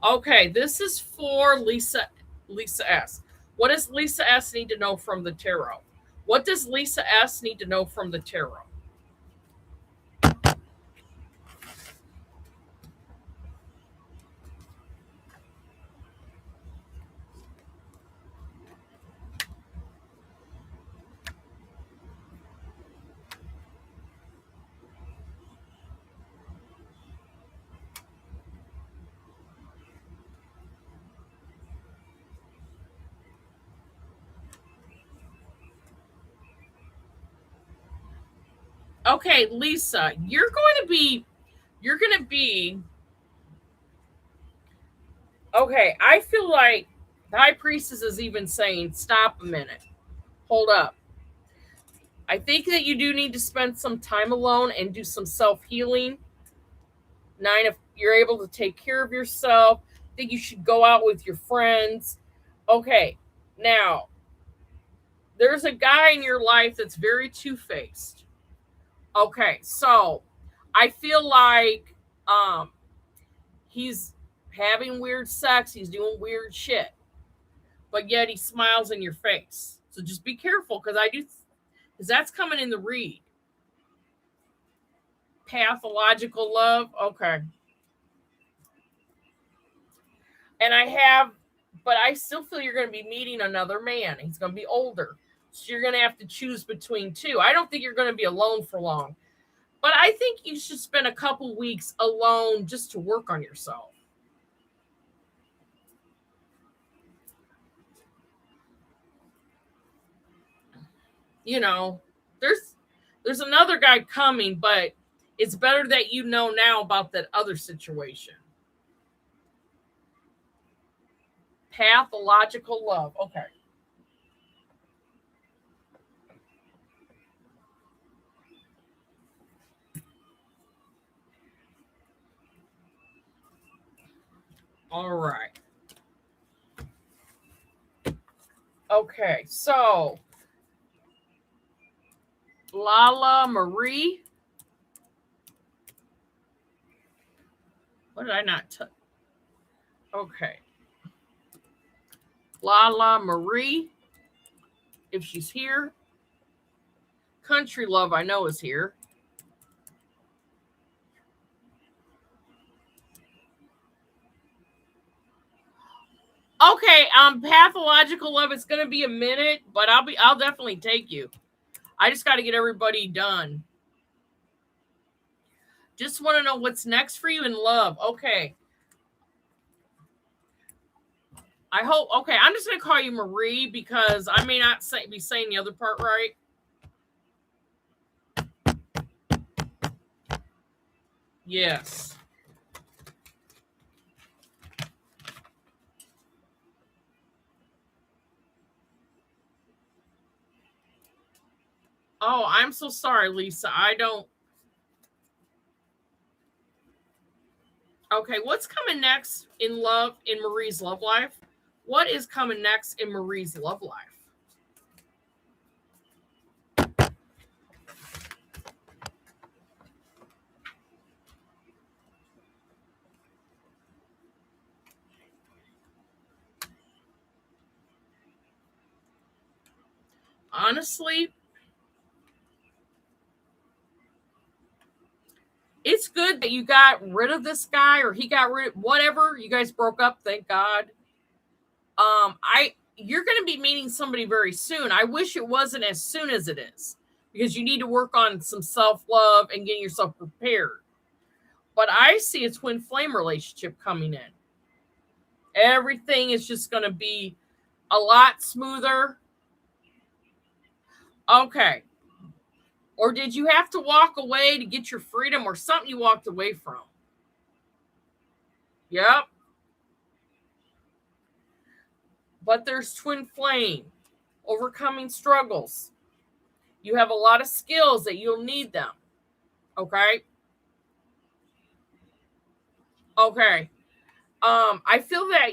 Speaker 1: Okay, this is for Lisa S. What does Lisa S need to know from the tarot? What does Lisa S need to know from the tarot? Okay, Lisa, you're going to be okay. I feel like the high priestess is even saying, stop a minute, hold up. I think that you do need to spend some time alone and do some self-healing. 9, if you're able to take care of yourself, I think you should go out with your friends. Okay, now there's a guy in your life that's very two-faced. Okay, so I feel like he's having weird sex, he's doing weird shit, but yet he smiles in your face. So just be careful, because that's coming in the read. Pathological love, okay. And but I still feel you're going to be meeting another man. He's going to be older. So you're going to have to choose between two. I don't think you're going to be alone for long. But I think you should spend a couple weeks alone just to work on yourself. You know, there's another guy coming, but it's better that you know now about that other situation. Pathological love. Okay. All right. Okay, so Lala Marie. What did I not touch? Okay. Lala Marie, if she's here. Country Love, I know, is here. Okay, pathological love, it's gonna be a minute, but I'll definitely take you. I just got to get everybody done. Just want to know what's next for you in love. Okay. I hope. Okay, I'm just gonna call you Marie because I may not be saying the other part right. Yes. Oh, I'm so sorry, Lisa. I don't. Okay, what's coming next in Marie's love life? What is coming next in Marie's love life? Honestly, it's good that you got rid of this guy, or he got rid of whatever. You guys broke up, thank God. You're going to be meeting somebody very soon. I wish it wasn't as soon as it is, because you need to work on some self-love and getting yourself prepared. But I see a twin flame relationship coming in. Everything is just going to be a lot smoother. Okay. Or did you have to walk away to get your freedom, or something you walked away from? Yep. But there's twin flame, overcoming struggles. You have a lot of skills that you'll need them. Okay. Okay. I feel that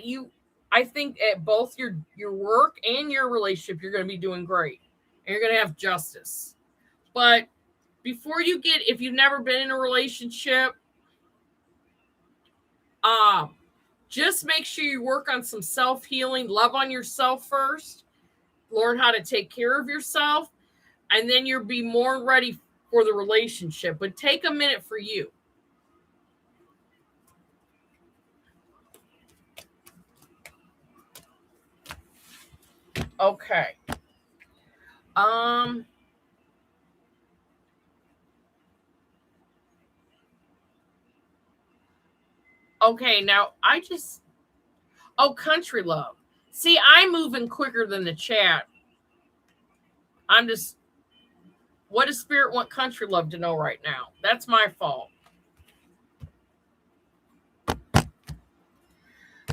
Speaker 1: I think at both your work and your relationship, you're going to be doing great, and you're going to have justice. But before you get, if you've never been in a relationship, just make sure you work on some self-healing, love on yourself first, learn how to take care of yourself, and then you'll be more ready for the relationship. But take a minute for you. Okay. Okay, now country love. See, I'm moving quicker than the chat. What does Spirit want country love to know right now? That's my fault.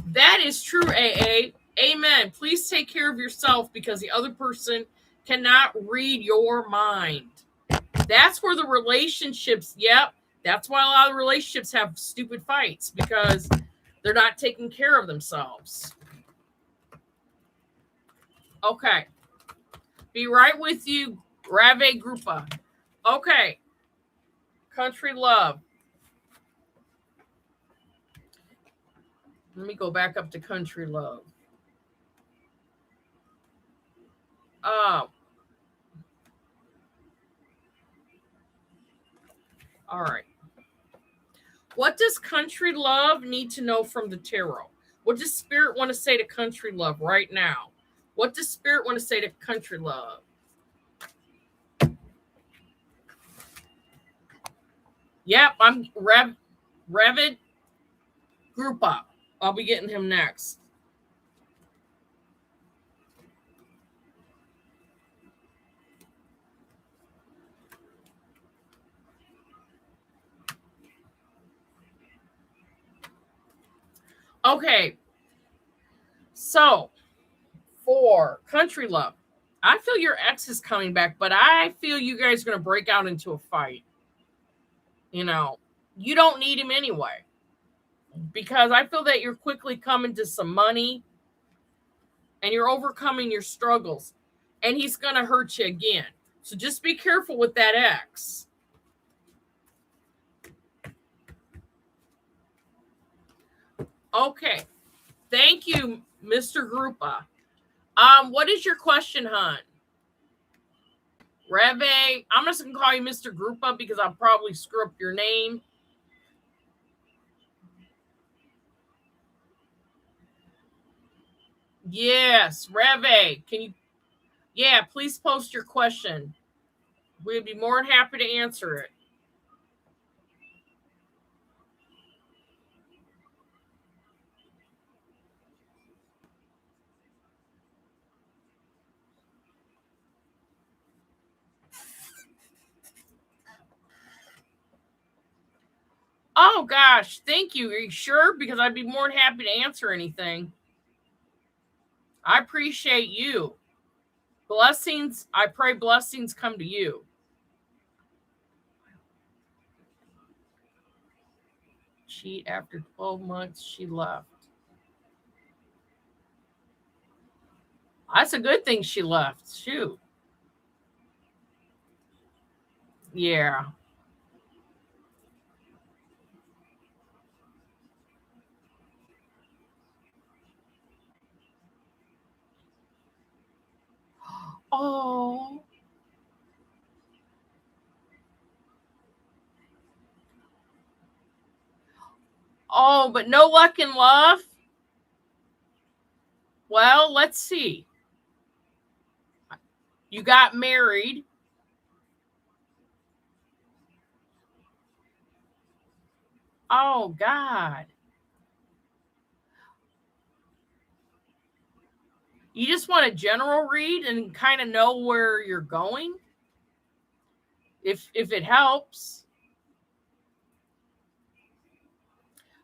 Speaker 1: That is true, AA. Amen. Please take care of yourself, because the other person cannot read your mind. That's where the relationships, that's why a lot of relationships have stupid fights, because they're not taking care of themselves. Okay. Be right with you, Rave Grupa. Okay. Country love. Let me go back up to country love. All right. What does country love need to know from the tarot? What does Spirit want to say to country love right now? What does Spirit want to say to country love? Yep, I'm Revid Group Up. I'll be getting him next. Okay. So, for country love, I feel your ex is coming back, but I feel you guys are going to break out into a fight. You don't need him anyway, because I feel that you're quickly coming to some money and you're overcoming your struggles, and he's going to hurt you again. So just be careful with that ex. Okay. Thank you, Mr. Grupa. What is your question, hon? Reve, I'm just going to call you Mr. Grupa because I'll probably screw up your name. Yes, Reve, please post your question. We'd be more than happy to answer it. Oh, gosh. Thank you. Are you sure? Because I'd be more than happy to answer anything. I appreciate you. Blessings. I pray blessings come to you. After 12 months, she left. That's a good thing she left. Shoot. Yeah. Oh. Oh, but no luck in love? Well, let's see. You got married. Oh, God. You just want a general read and kind of know where you're going? if it helps.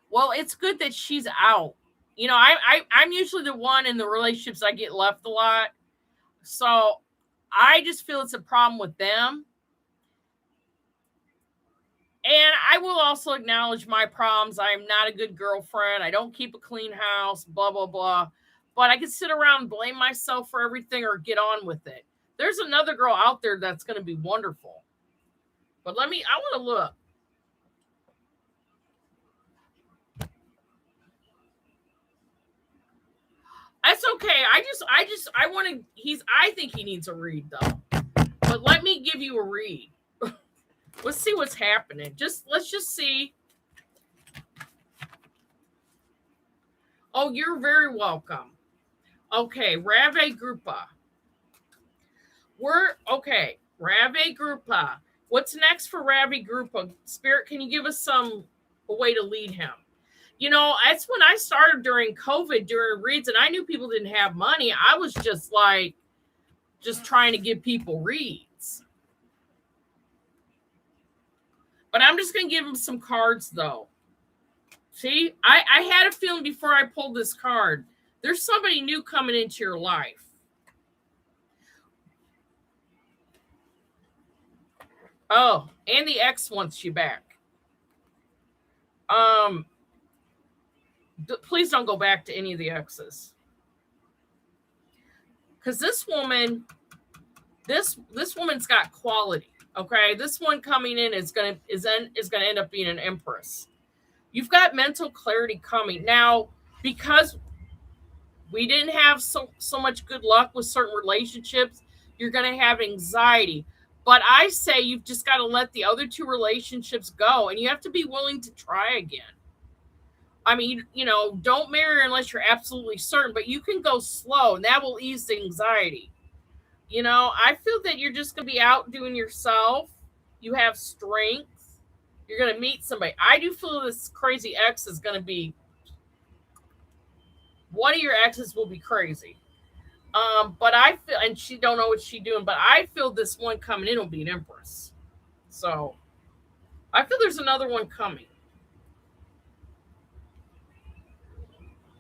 Speaker 1: Well, it's good that she's out. You know, I'm usually the one in the relationships I get left a lot. So I just feel it's a problem with them. And I will also acknowledge my problems. I am not a good girlfriend. I don't keep a clean house, blah, blah, blah. But I can sit around and blame myself for everything or get on with it. There's another girl out there that's going to be wonderful. But I want to look. That's okay. I think he needs a read though. But let me give you a read. Let's see what's happening. Let's just see. Oh, you're very welcome. Okay, Rave Grupa. Rave Grupa. What's next for Rave Grupa? Spirit, can you give us a way to lead him? You know, that's when I started during COVID, during reads, and I knew people didn't have money. I was just trying to give people reads. But I'm just going to give him some cards, though. See, I had a feeling before I pulled this card, there's somebody new coming into your life. Oh, and the ex wants you back. Please don't go back to any of the exes. Because this woman's got quality. Okay, this one coming in is gonna end up being an empress. You've got mental clarity coming now because we didn't have so much good luck with certain relationships. You're gonna have anxiety, but I say you've just got to let the other two relationships go, and you have to be willing to try again. I mean, you know, don't marry unless you're absolutely certain, but you can go slow, and that will ease the anxiety. You know, I feel that you're just going to be out doing yourself. You have strength. You're going to meet somebody. I do feel this crazy ex is going to be, one of your exes will be crazy. But I feel, and she don't know what she's doing, but I feel this one coming in will be an empress. So I feel there's another one coming.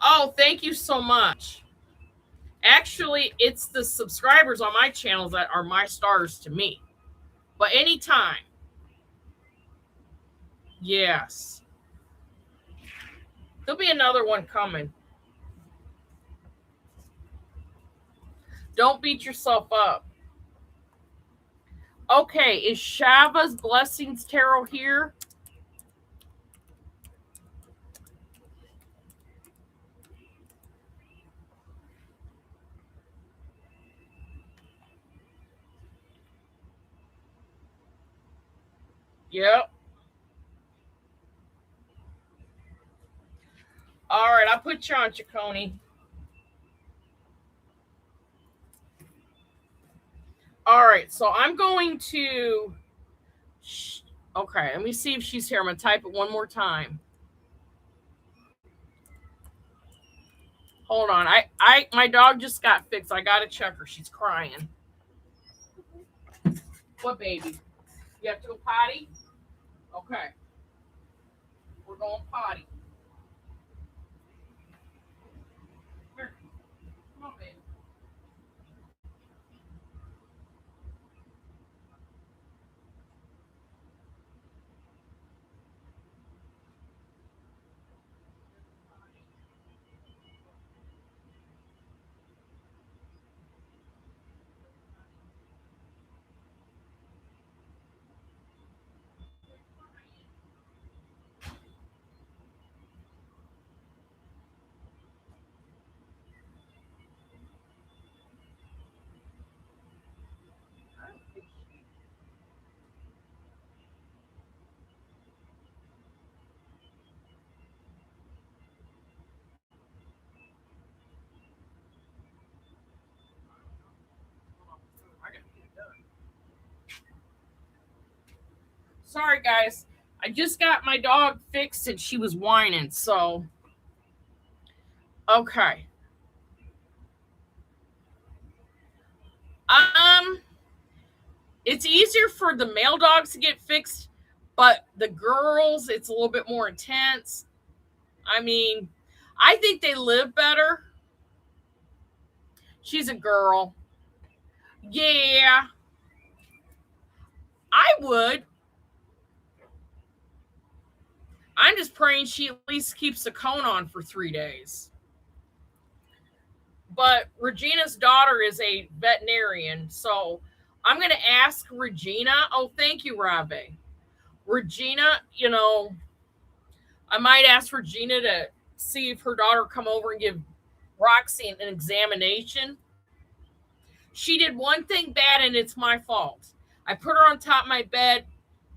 Speaker 1: Oh, thank you so much. Actually, it's the subscribers on my channel that are my stars to me. But anytime. Yes. There'll be another one coming. Don't beat yourself up. Okay, is Shava's Blessings Tarot here? Yep. All right, I'll put you on, Chaconi. All right, so I'm going to... Okay, let me see if she's here. I'm going to type it one more time. Hold on. My dog just got fixed. I got to check her. She's crying. What, baby? You have to go potty? Okay. We're going potty. Here. Come on, baby. Sorry, guys. I just got my dog fixed and she was whining, so. Okay. It's easier for the male dogs to get fixed, but the girls, it's a little bit more intense. I mean, I think they live better. She's a girl. Yeah, I would. I'm just praying she at least keeps the cone on for 3 days. But Regina's daughter is a veterinarian, so I'm going to ask Regina. Oh, thank you, Rabe. Regina, I might ask Regina to see if her daughter come over and give Roxy an examination. She did one thing bad, and it's my fault. I put her on top of my bed,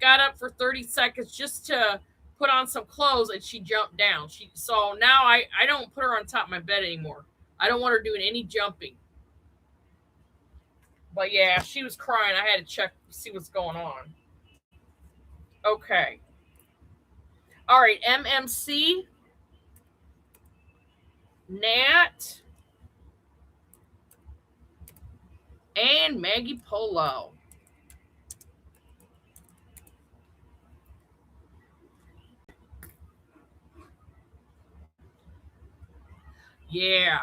Speaker 1: got up for 30 seconds just to put on some clothes, and she jumped down. So now I don't put her on top of my bed anymore. I don't want her doing any jumping. But yeah, she was crying. I had to check to see what's going on. Okay. All right, MMC, Nat, and Maggie Polo. Yeah.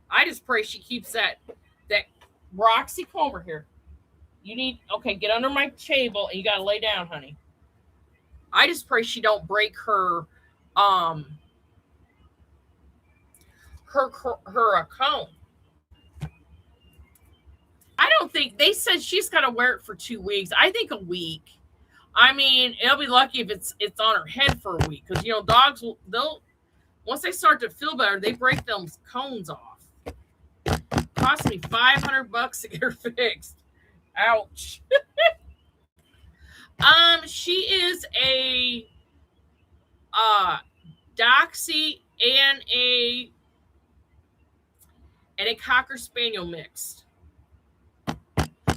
Speaker 1: I just pray she keeps that Roxy, come over here. Get under my table and you gotta lay down, honey. I just pray she don't break her cone. I don't think they said she's gotta wear it for 2 weeks. I think a week. I mean, it'll be lucky if it's on her head for a week, because dogs they'll once they start to feel better, they break them cones off. Cost me $500 to get her fixed. Ouch. She is a Doxy and a Cocker Spaniel mixed.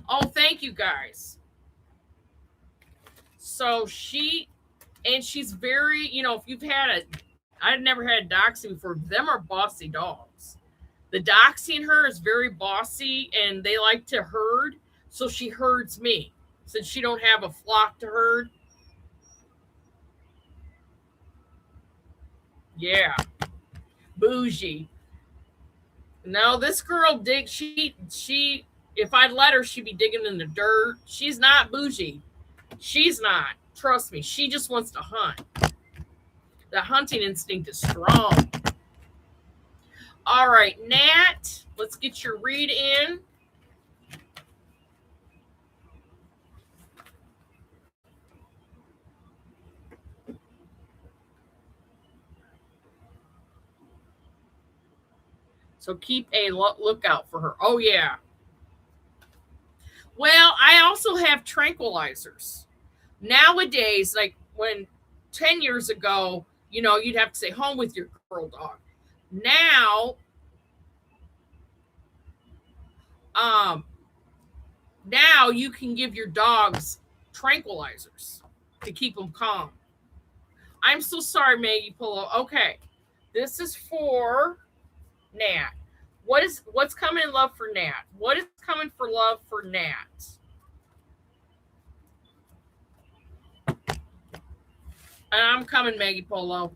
Speaker 1: Oh, thank you guys. So she's very, if you've had I've never had a Doxy before. Them are bossy dogs. The Doxy in her is very bossy, and they like to herd. So she herds me, since she don't have a flock to herd. Yeah, bougie. No, this girl digs. She. If I'd let her, she'd be digging in the dirt. She's not bougie. She's not. Trust me. She just wants to hunt. The hunting instinct is strong. All right, Nat, let's get your read in. So keep a lookout for her. Oh, yeah. Well, I also have tranquilizers. Nowadays, like 10 years ago, you'd have to stay home with your girl dog. Now you can give your dogs tranquilizers to keep them calm. I'm so sorry, Maggie Polo. Okay, this is for Nat. What's coming in love for Nat? What is coming for love for Nat? And I'm coming, Maggie Polo.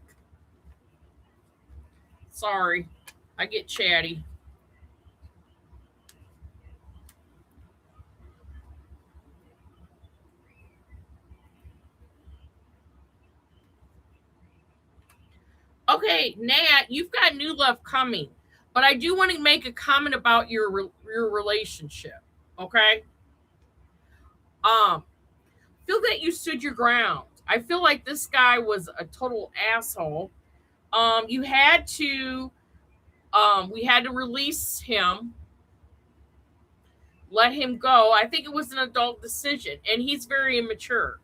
Speaker 1: Sorry, I get chatty. Okay, Nat, you've got new love coming, but I do want to make a comment about your relationship. Okay. Feel that you stood your ground. I feel like this guy was a total asshole. You had to, we had to release him, let him go. I think it was an adult decision, and he's very immature.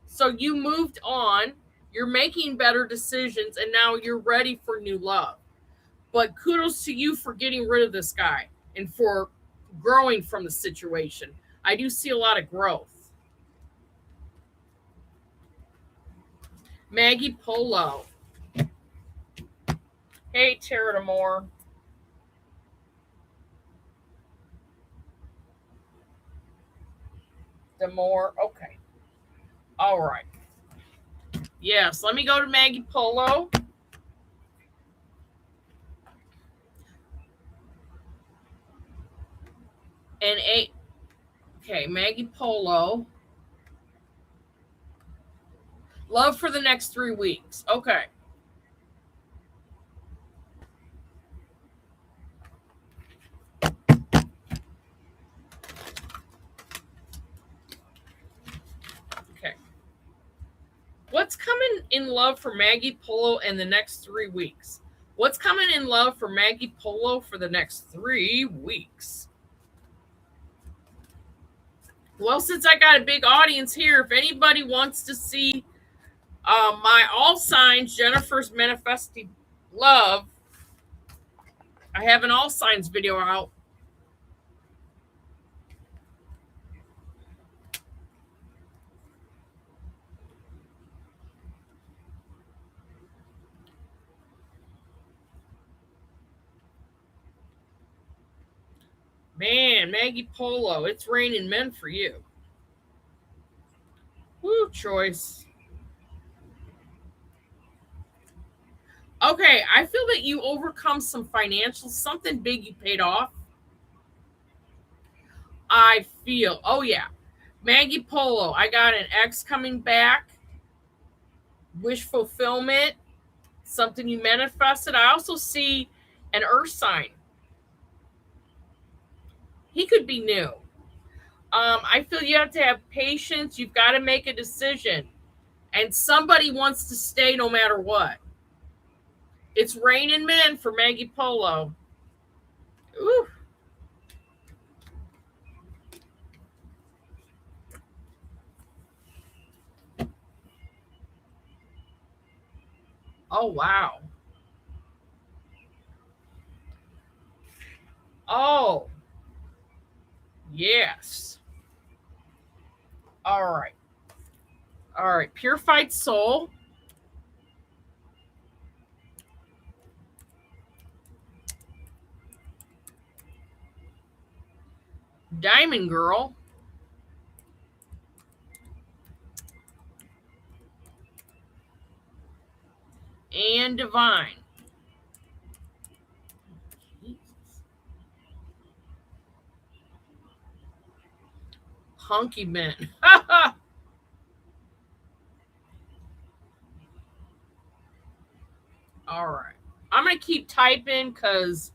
Speaker 1: So you moved on. You're making better decisions, and now you're ready for new love. But kudos to you for getting rid of this guy and for growing from the situation. I do see a lot of growth. Maggie Polo. Hey, Tara Moore. them more. Okay. All right. Yes, let me go to Maggie Polo. And okay, Maggie Polo. Love for the next 3 weeks. Okay. Okay. What's coming in love for Maggie Polo in the next 3 weeks? What's coming in love for Maggie Polo for the next 3 weeks? Well, since I got a big audience here, if anybody wants to see my all signs, Jennifer's manifesting love, I have an all signs video out. Man, Maggie Polo, it's raining men for you. Woo, choice. Okay, I feel that you overcome some financial, something big you paid off. I feel, oh yeah. Maggie Polo, I got an ex coming back, wish fulfillment, something you manifested. I also see an earth sign. He could be new. I feel you have to have patience. You've got to make a decision. And somebody wants to stay no matter what. It's raining men for Maggie Polo. Ooh. Oh, wow. Oh, yes. All right. All right. Purified soul. Diamond girl. And divine. Hunky men. All right. I'm going to keep typing because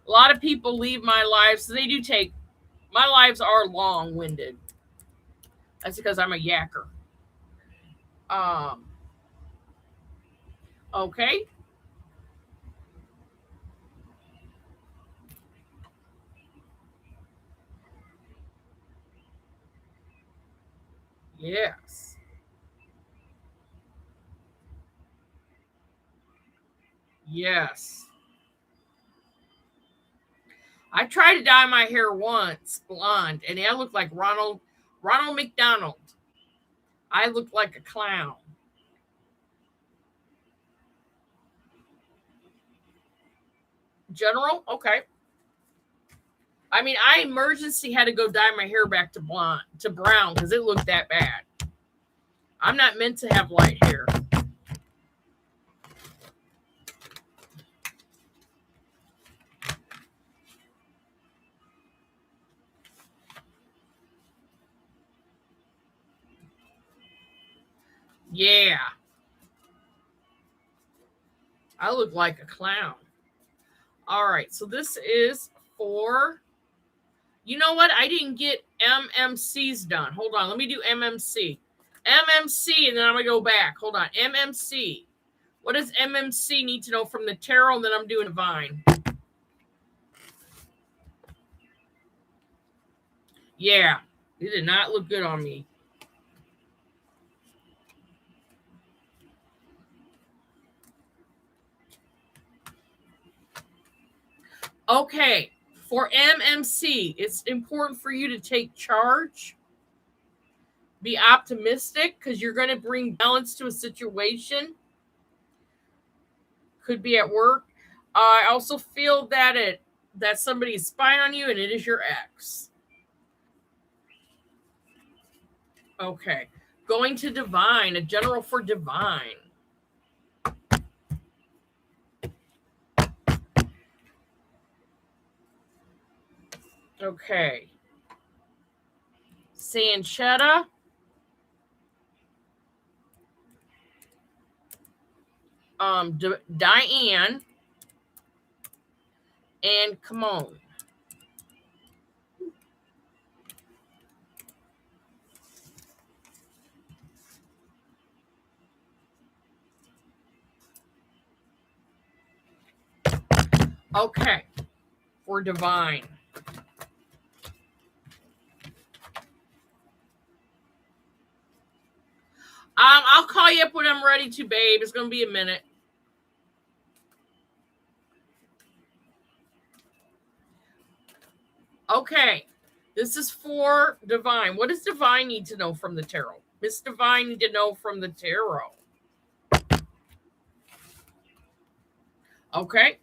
Speaker 1: a lot of people leave my lives. So they do take, my lives are long winded. That's because I'm a yacker. Okay. Yes. Yes. I tried to dye my hair once blonde, and I looked like Ronald McDonald. I looked like a clown. General, okay. I mean, I emergency had to go dye my hair back to blonde to brown because it looked that bad. I'm not meant to have light hair. Yeah. I look like a clown. All right. So this is for, you know what? I didn't get MMCs done. Hold on. Let me do MMC. MMC, and then I'm going to go back. Hold on. MMC. What does MMC need to know from the tarot? And then I'm doing divine. Yeah. It did not look good on me. Okay. For MMC, it's important for you to take charge. Be optimistic because you're going to bring balance to a situation. Could be at work. I also feel that that somebody is spying on you and it is your ex. Okay. Going to divine, a general for divine. Okay. Sanchetta. Diane. And Kimon. Okay. For divine. I'll call you up when I'm ready to, babe. It's going to be a minute. Okay. This is for divine. What does divine need to know from the tarot? Miss Divine need to know from the tarot. Okay.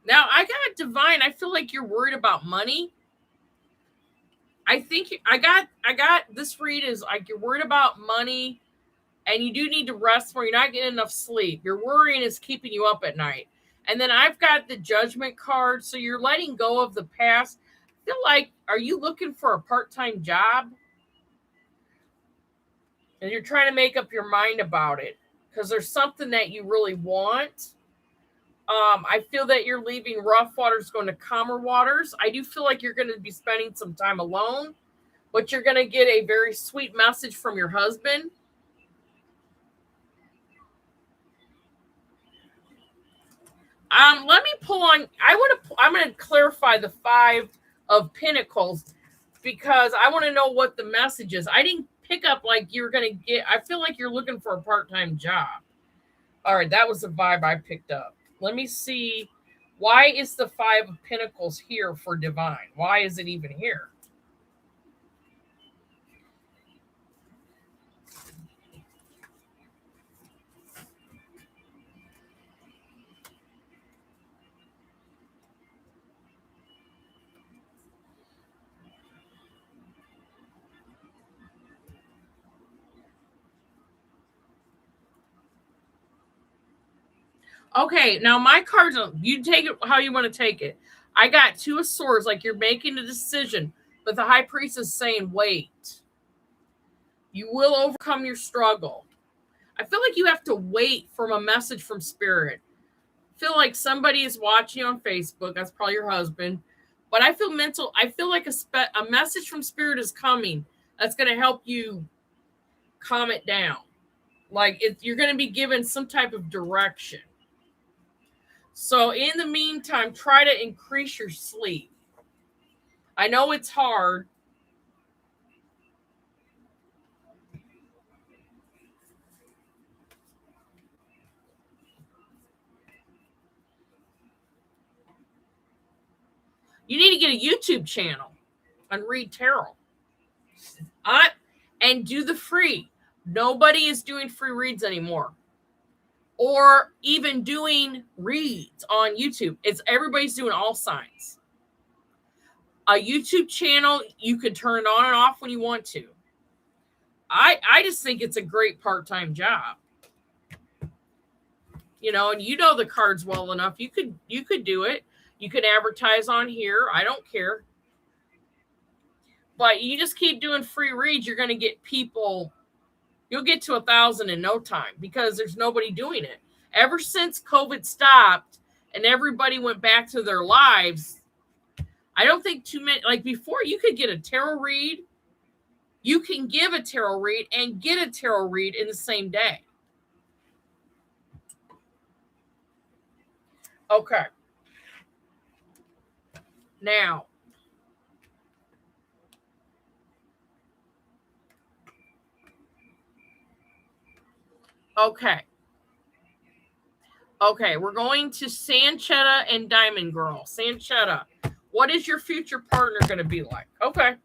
Speaker 1: Now I got divine. I feel like you're worried about money. I think I got this read is like you're worried about money and you do need to rest more. You're not getting enough sleep. Your worrying is keeping you up at night. And then I've got the judgment card. So you're letting go of the past. I feel like, are you looking for a part-time job? And you're trying to make up your mind about it because there's something that you really want. I feel that you're leaving rough waters, going to calmer waters. I do feel like you're going to be spending some time alone, but you're going to get a very sweet message from your husband. Let me pull on. I'm going to clarify the 5 of Pentacles because I want to know what the message is. I didn't pick up like you're going to get. I feel like you're looking for a part-time job. All right, that was the vibe I picked up. Let me see. Why is the 5 of Pentacles here for divine? Why is it even here? Okay, now my cards, you take it how you want to take it. I got 2 of Swords, like you're making a decision, but the High Priest is saying, wait. You will overcome your struggle. I feel like you have to wait for a message from Spirit. I feel like somebody is watching on Facebook. That's probably your husband. But I feel like a message from Spirit is coming that's going to help you calm it down. Like you're going to be given some type of direction. So in the meantime, try to increase your sleep. I know it's hard. You need to get a YouTube channel and read tarot. And do the free. Nobody is doing free reads anymore. Or even doing reads on YouTube. Everybody's doing all signs. A YouTube channel, you can turn it on and off when you want to. I just think it's a great part-time job. You know, and you know the cards well enough. You could do it. You could advertise on here. I don't care. But you just keep doing free reads, you're going to get people. You'll get to 1,000 in no time because there's nobody doing it. Ever since COVID stopped and everybody went back to their lives, I don't think too many, like before you could get a tarot read. You can give a tarot read and get a tarot read in the same day. Okay. Now, okay. Okay, we're going to Sanchetta and Diamond Girl. Sanchetta, what is your future partner going to be like? Okay.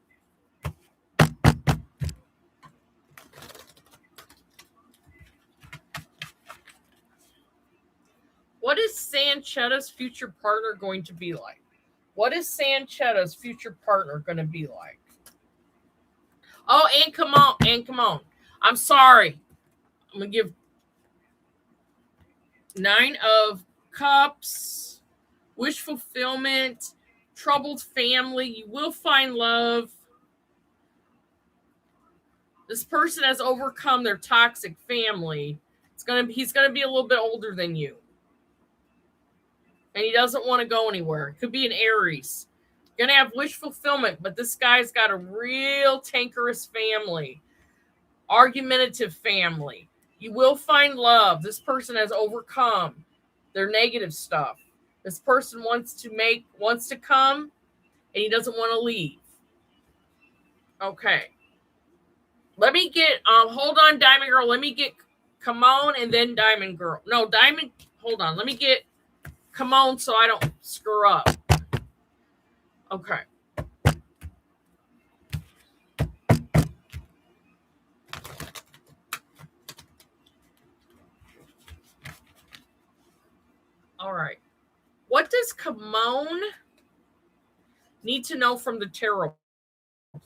Speaker 1: What is Sanchetta's future partner going to be like? What is Sanchetta's future partner going to be like? Oh, and come on. I'm sorry. I'm going to give 9 of Cups, wish fulfillment, troubled family. You will find love. This person has overcome their toxic family. He's gonna be a little bit older than you. And he doesn't want to go anywhere. It could be an Aries. Gonna have wish fulfillment, but this guy's got a real tankerous family. Argumentative family. You will find love. This person has overcome their negative stuff. This person wants to come, and he doesn't want to leave. Okay. Let me get hold on, Diamond Girl. Let me get Come On and then Diamond Girl. No, Diamond. Hold on. Let me get Come On so I don't screw up. Okay. All right. What does Come On need to know from the tarot,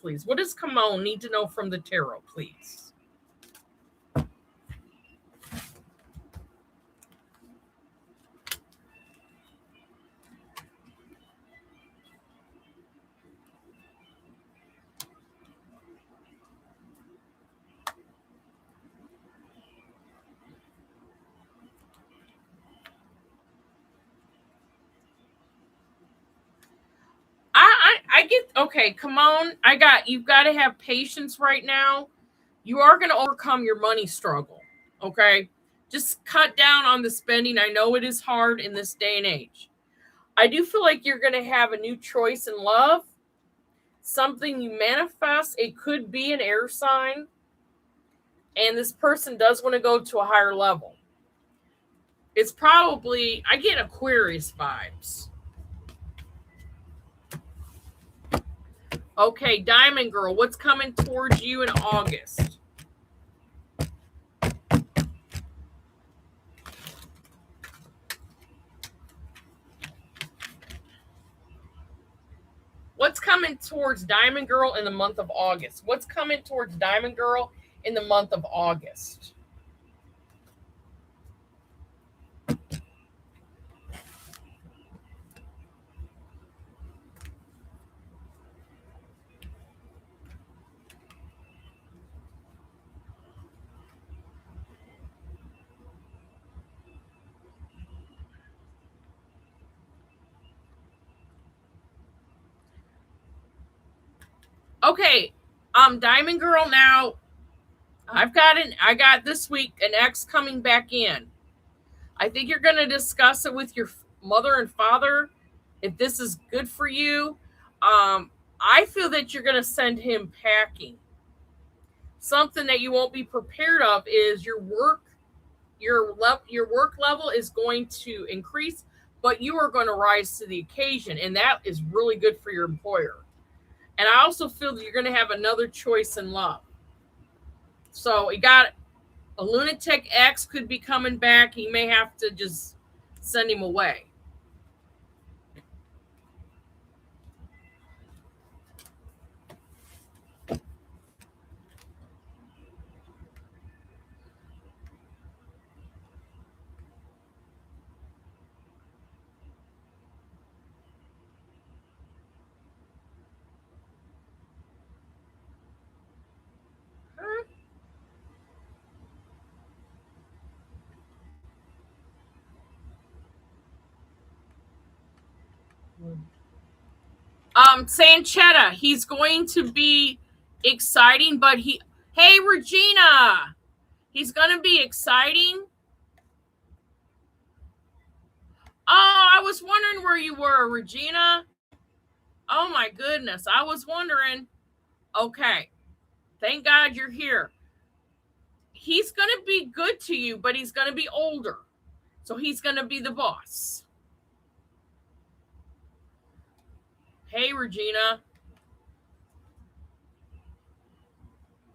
Speaker 1: please? What does Come On need to know from the tarot, please? I get, okay, Come On. You've got to have patience right now. You are going to overcome your money struggle. Okay. Just cut down on the spending. I know it is hard in this day and age. I do feel like you're going to have a new choice in love. Something you manifest. It could be an air sign. And this person does want to go to a higher level. It's probably, I get Aquarius vibes. Okay, Diamond Girl, what's coming towards you in August? What's coming towards Diamond Girl in the month of August? What's coming towards Diamond Girl in the month of August? Okay, Diamond Girl, now I got this week an ex coming back in. I think you're going to discuss it with your mother and father if this is good for you. I feel that you're going to send him packing. Something that you won't be prepared of is your work level is going to increase, but you are going to rise to the occasion, and that is really good for your employer. And I also feel that you're going to have another choice in love. So you got a lunatic ex could be coming back. He may have to just send him away. Sanchetta, he's going to be exciting, but hey, Regina, he's going to be exciting. Oh, I was wondering where you were, Regina. Oh my goodness. I was wondering. Okay. Thank God you're here. He's going to be good to you, but he's going to be older. So he's going to be the boss. Hey, Regina.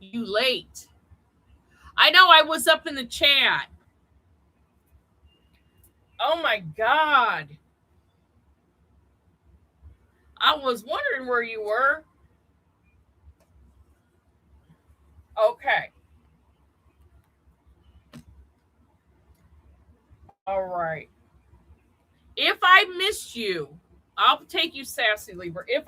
Speaker 1: You late. I know, I was up in the chat. Oh my God. I was wondering where you were. Okay. All right. If I missed you, I'll take you, Sassy Libra. If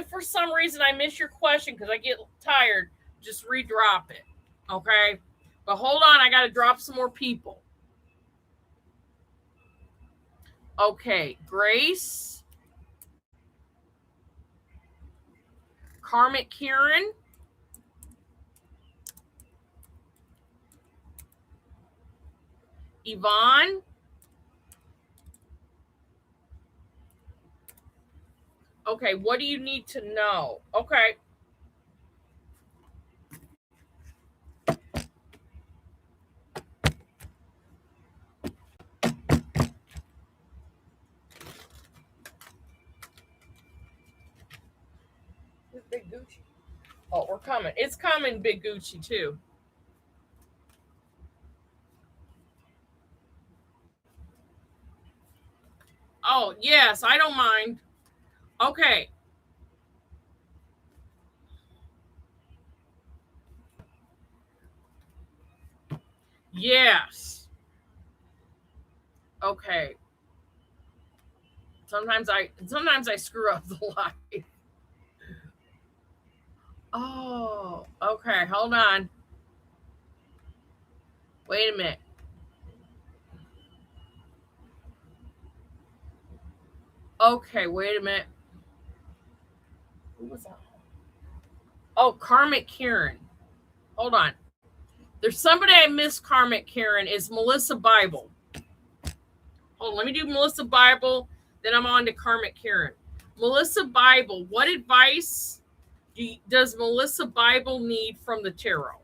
Speaker 1: for some reason I miss your question because I get tired, just redrop it. Okay. But hold on, I got to drop some more people. Okay. Grace. Karmic Kieran. Yvonne. Okay, what do you need to know? Okay. Big Gucci. Oh, we're coming. It's coming, Big Gucci, too. Oh, yes, I don't mind. Okay. Yes. Okay. Sometimes I screw up the life. Oh, okay. Hold on. Wait a minute. Okay, wait a minute. Who was that? Oh, Karmic Kieran. Hold on. There's somebody I missed, Karmic Kieran. Is Melissa Bible. Hold on, let me do Melissa Bible. Then I'm on to Karmic Kieran. Melissa Bible, what advice does Melissa Bible need from the tarot?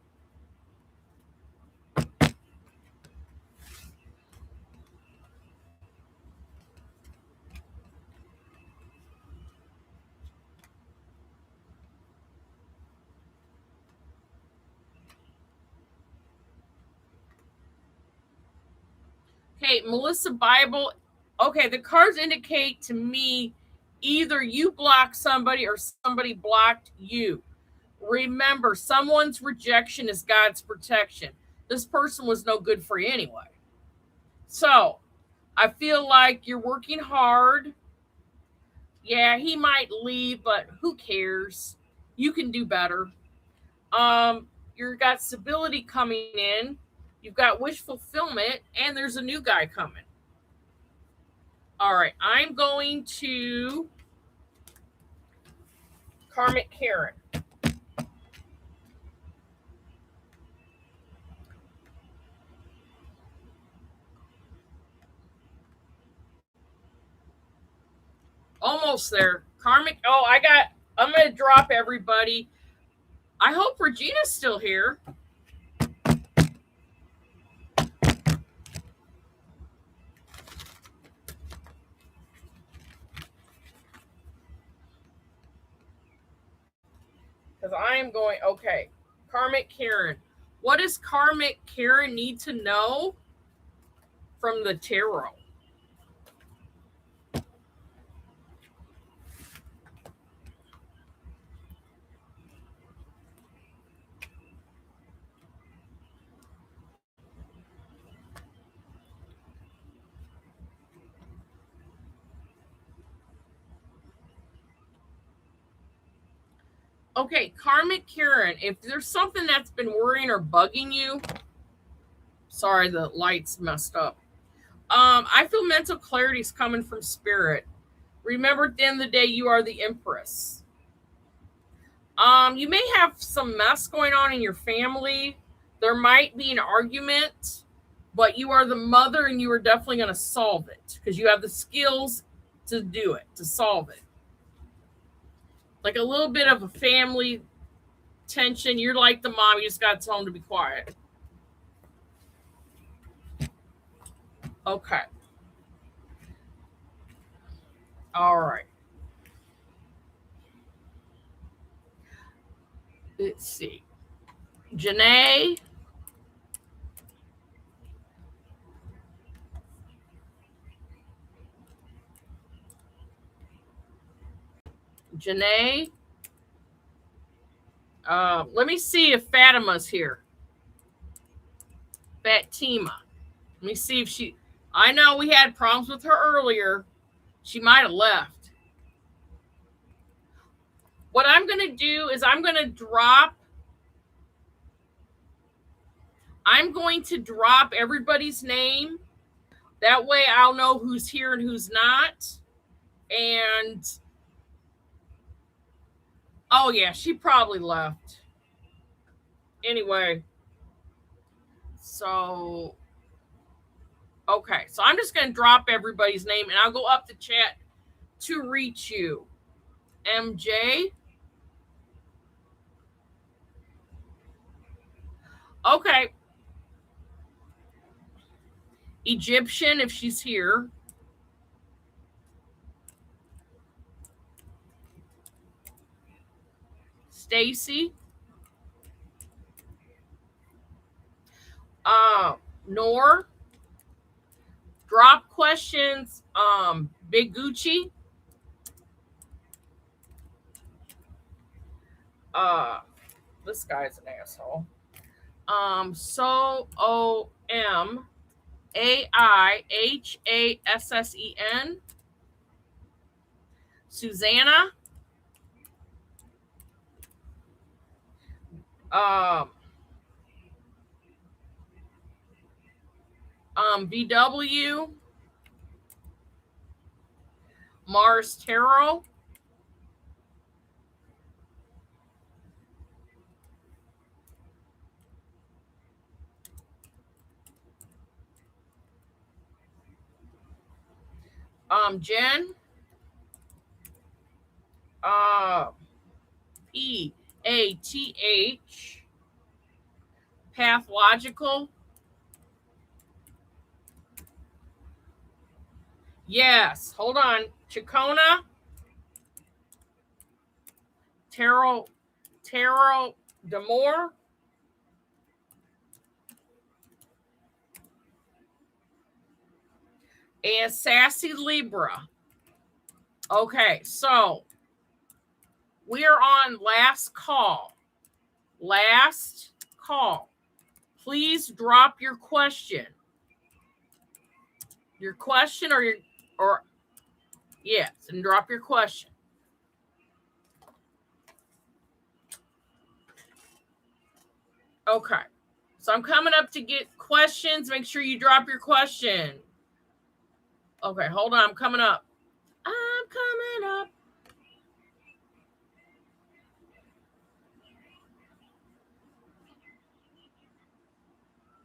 Speaker 1: Okay, Melissa Bible. Okay, the cards indicate to me either you blocked somebody or somebody blocked you. Remember, someone's rejection is God's protection. This person was no good for you anyway. So, I feel like you're working hard. Yeah, he might leave, but who cares? You can do better. You've got stability coming in. You've got wish fulfillment, and there's a new guy coming. All right, I'm going to Karmic Kieran. Almost there. Karmic. Oh, I'm going to drop everybody. I hope Regina's still here. Because I am going, okay. Karmic Kieran. What does Karmic Kieran need to know from the tarot? Okay, Karmic Kieran, if there's something that's been worrying or bugging you, sorry, the lights messed up. I feel mental clarity is coming from spirit. Remember, at the end of the day, you are the Empress. You may have some mess going on in your family. There might be an argument, but you are the mother and you are definitely going to solve it because you have the skills to do it, to solve it. Like a little bit of a family tension. You're like the mom, you just got to tell them to be quiet. Okay. All right. Let's see. Janae. Janae. Let me see if Fatima's here. Fatima. Let me see if she. I know we had problems with her earlier. She might have left. What I'm going to do is I'm going to drop everybody's name. That way I'll know who's here and who's not. And oh yeah, she probably left. Anyway, so okay, so I'm just going to drop everybody's name and I'll go up the chat to reach you. MJ. Okay. Egyptian, if she's here. Stacy. Nor. Drop questions. Big Gucci. This guy's an asshole. SOMAIHASSEN. Susanna. VW. Mars Tarot. Jen. PATH. Pathological. Yes. Hold on. Chacona. Tarot Demore. And Sassy Libra. Okay, so we are on last call. Last call. Please drop your question. Your question or yes, and drop your question. Okay. So I'm coming up to get questions. Make sure you drop your question. Okay, hold on. I'm coming up. I'm coming up.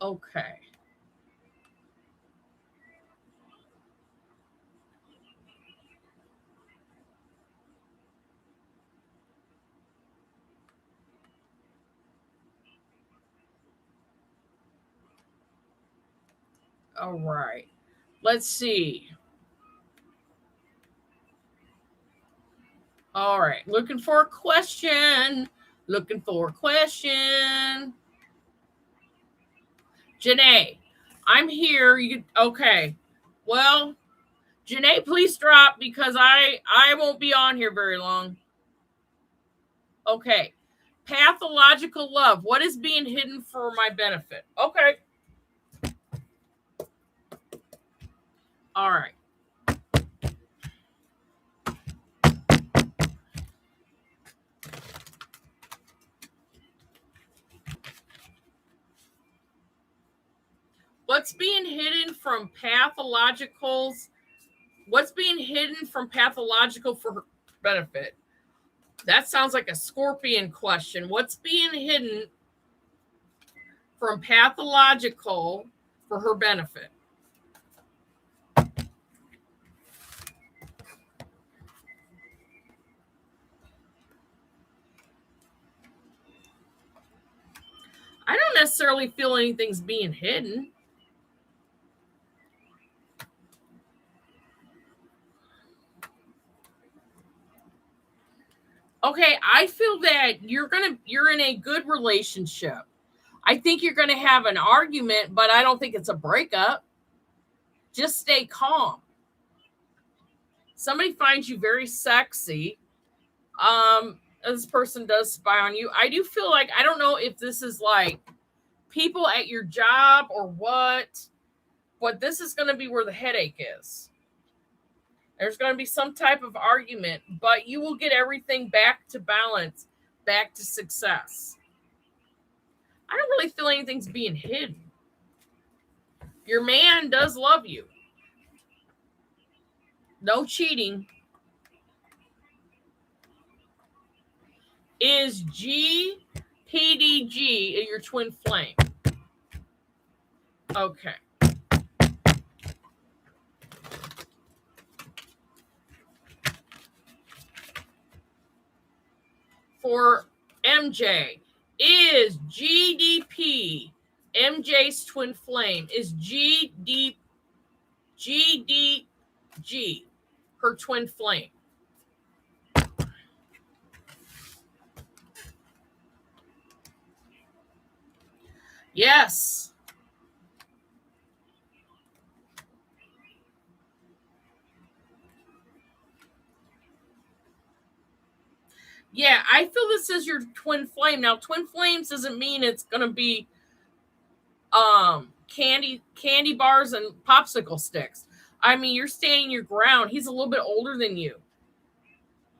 Speaker 1: Okay. All right. Let's see. All right. Looking for a question. Looking for a question. Janae, I'm here. Okay. Well, Janae, please drop because I won't be on here very long. Okay. Pathological love. What is being hidden for my benefit? Okay. All right. What's being hidden from pathologicals? What's being hidden from pathological for her benefit? That sounds like a Scorpion question. What's being hidden from pathological for her benefit? necessarily feel anything's being hidden. Okay, I feel that you're in a good relationship. I think you're going to have an argument, but I don't think it's a breakup. Just stay calm. Somebody finds you very sexy. This person does spy on you. I do feel like, I don't know if this is like people at your job or what, but this is going to be where the headache is. There's going to be some type of argument, but you will get everything back to balance, back to success. I don't really feel anything's being hidden. Your man does love you. No cheating. Is GPDG your twin flame? Okay. For MJ, is GDP MJ's twin flame? Is GDG her twin flame? Yes. Yeah, I feel this is your twin flame. Now, twin flames doesn't mean it's going to be candy bars and popsicle sticks. I mean, you're standing your ground. He's a little bit older than you.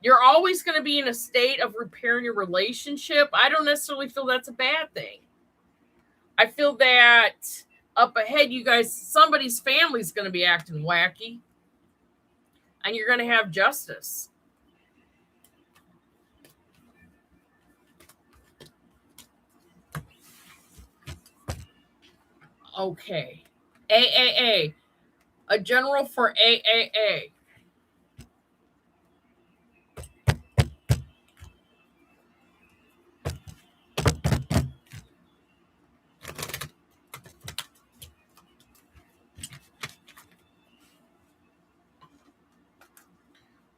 Speaker 1: You're always going to be in a state of repairing your relationship. I don't necessarily feel that's a bad thing. I feel that up ahead, you guys, somebody's family's going to be acting wacky, and you're going to have justice. Okay. AAA. A general for AAA.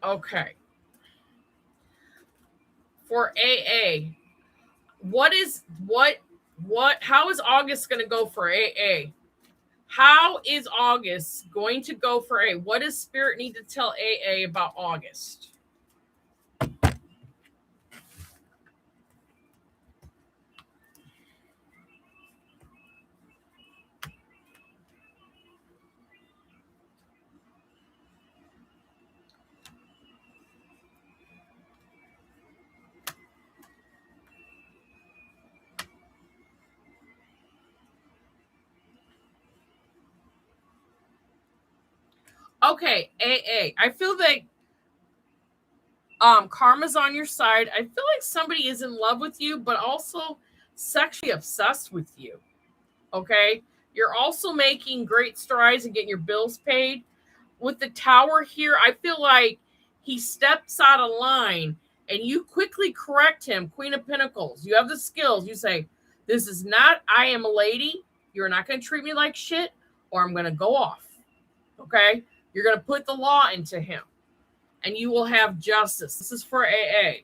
Speaker 1: Okay. For AA, how is August going to go for AA? How is August going to go for AA? What does Spirit need to tell AA about August? Okay, AA. I feel like karma's on your side. I feel like somebody is in love with you, but also sexually obsessed with you. Okay? You're also making great strides in getting your bills paid. With the Tower here, I feel like he steps out of line and you quickly correct him. Queen of Pentacles. You have the skills. You say, this is not, I am a lady. You're not going to treat me like shit, or I'm going to go off. Okay? You're going to put the law into him, and you will have justice. This is for AA.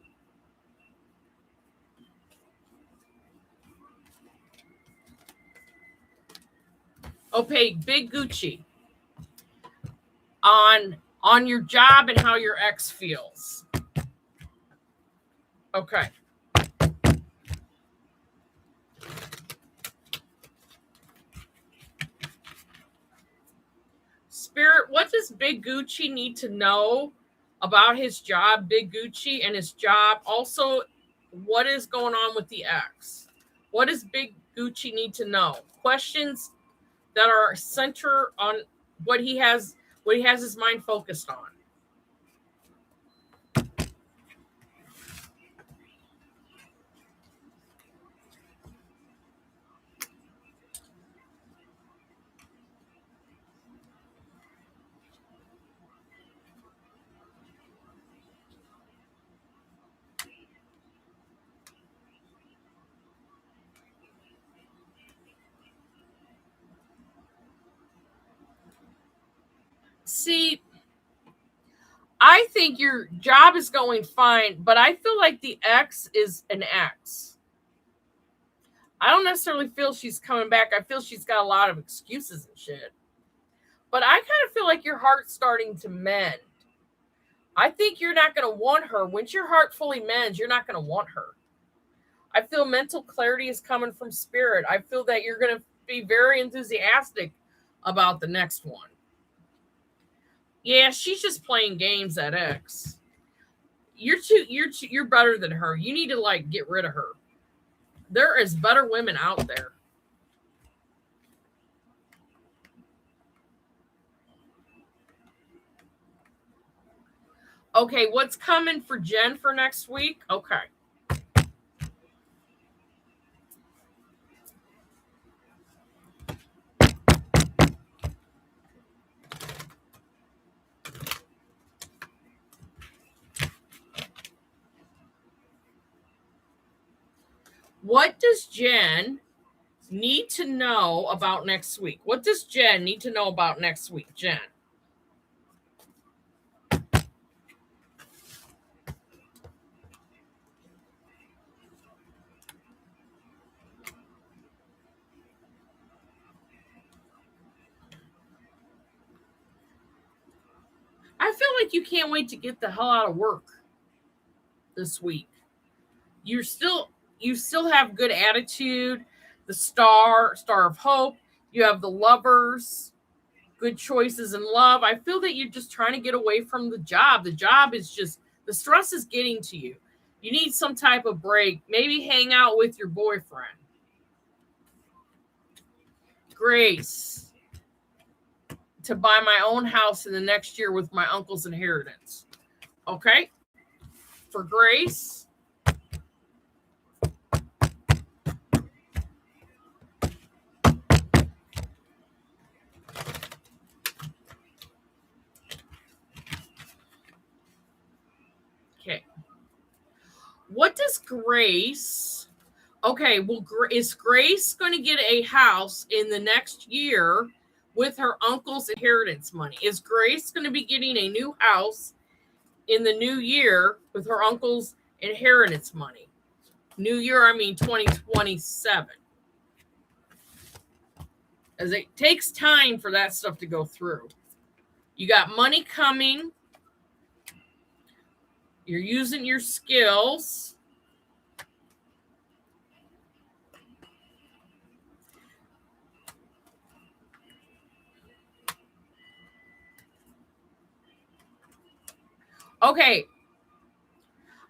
Speaker 1: Okay, Big Gucci. On your job and how your ex feels. Okay. Spirit, what does Big Gucci need to know about his job, Big Gucci, and his job? Also, what is going on with the ex? What does Big Gucci need to know? Questions that are center on what he has his mind focused on. See, I think your job is going fine, but I feel like the ex is an ex. I don't necessarily feel she's coming back. I feel she's got a lot of excuses and shit. But I kind of feel like your heart's starting to mend. I think you're not going to want her. Once your heart fully mends, you're not going to want her. I feel mental clarity is coming from spirit. I feel that you're going to be very enthusiastic about the next one. Yeah, she's just playing games, that ex. You're better than her. You need to like get rid of her. There is better women out there. Okay, what's coming for Jen for next week? Okay. What does Jen need to know about next week? What does Jen need to know about next week, Jen? I feel like you can't wait to get the hell out of work this week. You still have good attitude, the star of hope. You have the lovers, good choices in love. I feel that you're just trying to get away from the job. The job is just, the stress is getting to you. You need some type of break. Maybe hang out with your boyfriend. Grace, to buy my own house in the next year with my uncle's inheritance. Okay? For Grace. Okay. What does Grace... Okay, well, is Grace going to get a house in the next year with her uncle's inheritance money? Is Grace going to be getting a new house in the new year with her uncle's inheritance money? New year, I mean 2027. As it takes time for that stuff to go through. You got money coming. You're using your skills. Okay.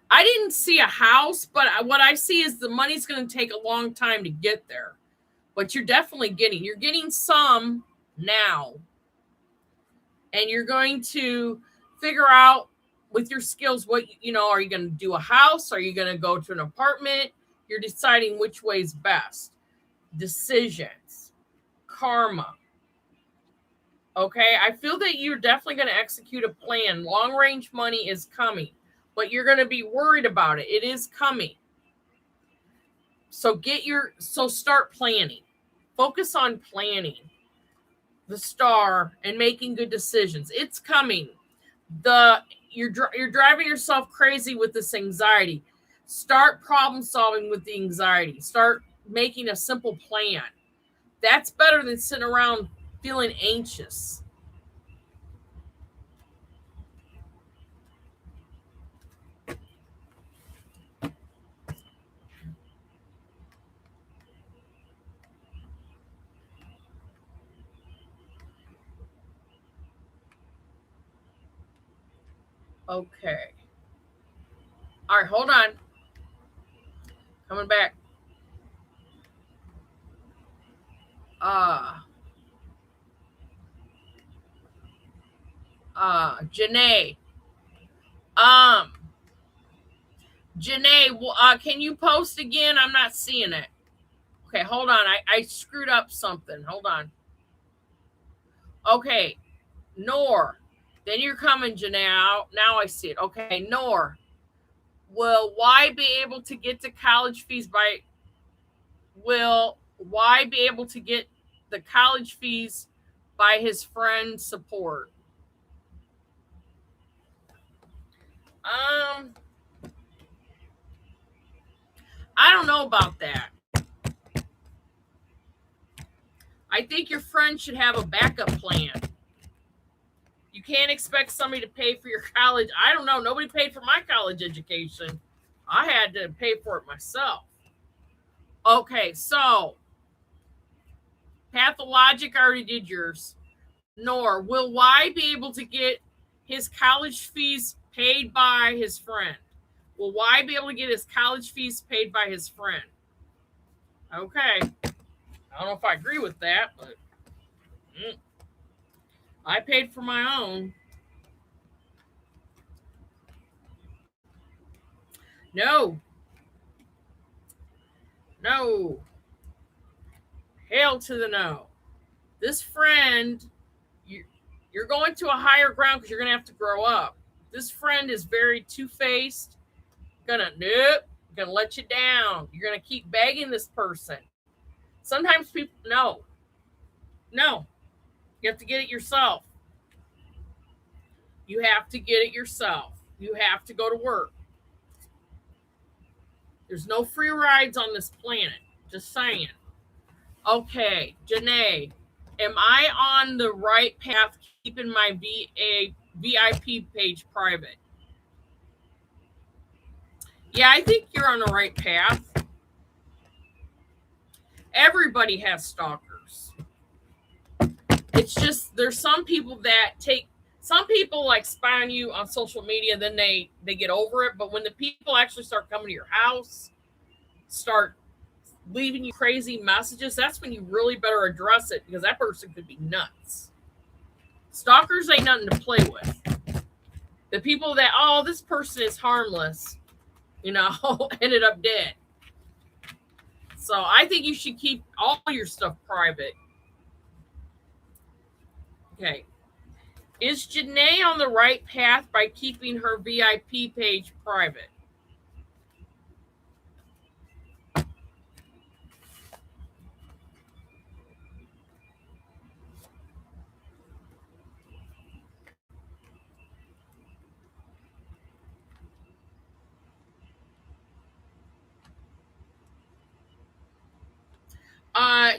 Speaker 1: I didn't see a house, but what I see is the money's going to take a long time to get there. But you're definitely you're getting some now. And you're going to figure out with your skills, what, are you going to do a house? Are you going to go to an apartment? You're deciding which way is best. Decisions, karma. Okay, I feel that you're definitely going to execute a plan. Long range money is coming, but you're going to be worried about it. It is coming. So start planning. Focus on planning the star and making good decisions. It's coming. You're driving yourself crazy with this anxiety. Start problem solving with the anxiety. Start making a simple plan. That's better than sitting around feeling anxious. Okay. All right, hold on. Coming back. Janae. Janae, can you post again? I'm not seeing it. Okay, hold on. I screwed up something. Hold on. Okay, Nor. Then you're coming, Janae. Now I see it. Okay, Nor. Will Y be able to get to college fees by... Will Y be able to get the college fees by his friend's support? I don't know about that. I think your friend should have a backup plan. You can't expect somebody to pay for your college. I don't know. Nobody paid for my college education. I had to pay for it myself. Okay, so Pathologic already did yours. Nor will Y be able to get his college fees paid by his friend? Will Y be able to get his college fees paid by his friend? Okay. I don't know if I agree with that, but I paid for my own. No. No. Hail to the no. This friend, you're going to a higher ground because you're going to have to grow up. This friend is very two-faced. Gonna let you down. You're gonna keep begging this person. Sometimes people, no, you have to get it yourself. You have to get it yourself. You have to go to work. There's no free rides on this planet. Just saying. Okay, Janae, am I on the right path keeping my VIP page private? Yeah, I think you're on the right path. Everybody has stalkers. It's just there's some people that some people like spy on you on social media, then they get over it. But when the people actually start coming to your house, start leaving you crazy messages, that's when you really better address it, because that person could be nuts. Stalkers ain't nothing to play with. The people that, oh, this person is harmless, ended up dead. So I think you should keep all your stuff private. Okay. Is Janae on the right path by keeping her VIP page private?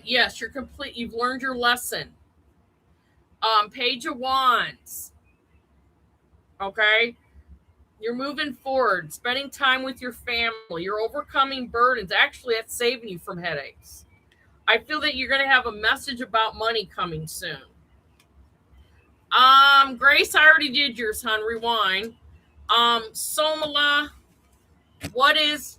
Speaker 1: Yes, you're complete. You've learned your lesson. Page of Wands. Okay. You're moving forward, spending time with your family. You're overcoming burdens. Actually, that's saving you from headaches. I feel that you're going to have a message about money coming soon. Grace, I already did yours, hon. Rewind. Somala, what is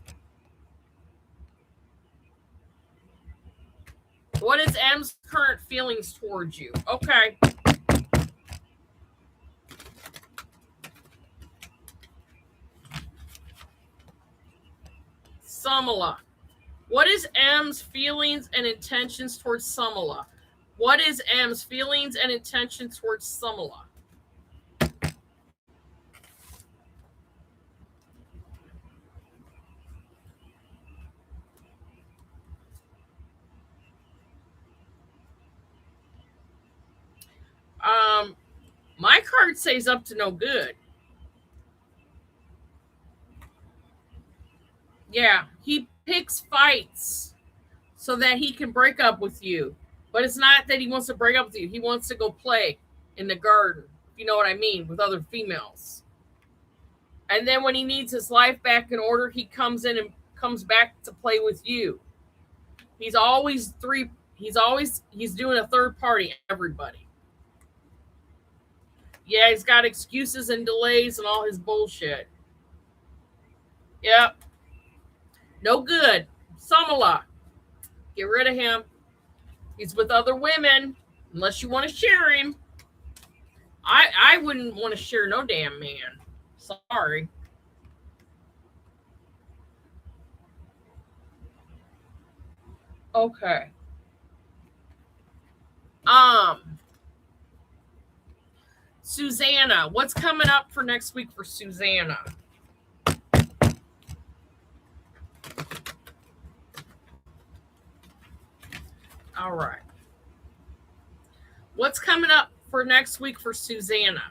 Speaker 1: M's current feelings towards you? Okay. Samala. What is M's feelings and intentions towards Samala? What is M's feelings and intentions towards Samala? My card says up to no good. Yeah, he picks fights so that he can break up with you. But it's not that he wants to break up with you. He wants to go play in the garden, if you know what I mean, with other females. And then when he needs his life back in order, he comes in and comes back to play with you. He's doing a third party, everybody. Yeah, he's got excuses and delays and all his bullshit. Yep. No good. Samala. Get rid of him. He's with other women, unless you want to share him. I wouldn't want to share no damn man. Sorry. Okay. Susanna, what's coming up for next week for Susanna? All right. What's coming up for next week for Susanna?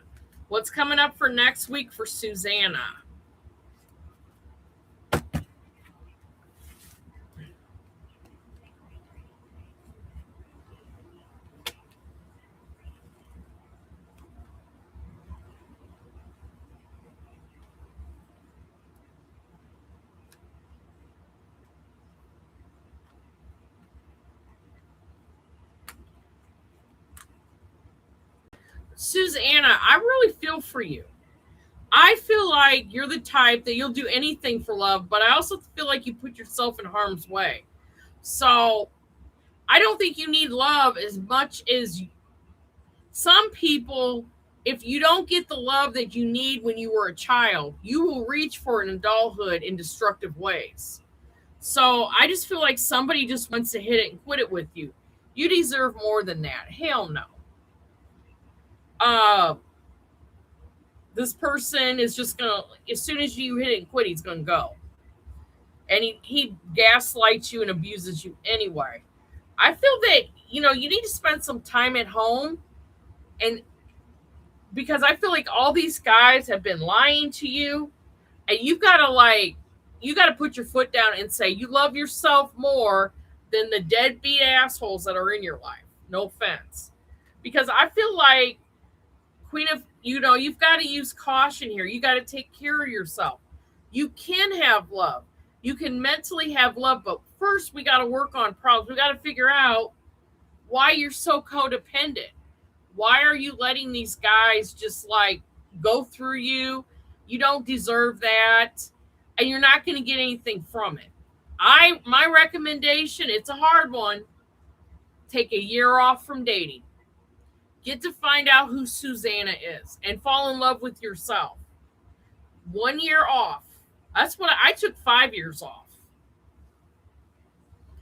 Speaker 1: What's coming up for next week for Susanna? Susanna, I really feel for you. I feel like you're the type that you'll do anything for love, but I also feel like you put yourself in harm's way. So I don't think you need love as much as some people. If you don't get the love that you need when you were a child, you will reach for it in adulthood in destructive ways. So I just feel like somebody just wants to hit it and quit it with you. You deserve more than that. Hell no. This person is just gonna, as soon as you hit it and quit, he's gonna go. And he gaslights you and abuses you anyway. I feel that, you need to spend some time at home, and because I feel like all these guys have been lying to you, and you gotta put your foot down and say you love yourself more than the deadbeat assholes that are in your life. No offense. Because I feel like Queen of, you've got to use caution here. You got to take care of yourself. You can have love. You can mentally have love, but first we got to work on problems. We got to figure out why you're so codependent. Why are you letting these guys just go through you? You don't deserve that, and you're not going to get anything from it. My recommendation, it's a hard one. Take a year off from dating. Get to find out who Susanna is and fall in love with yourself. 1 year off. That's what I took. 5 years off.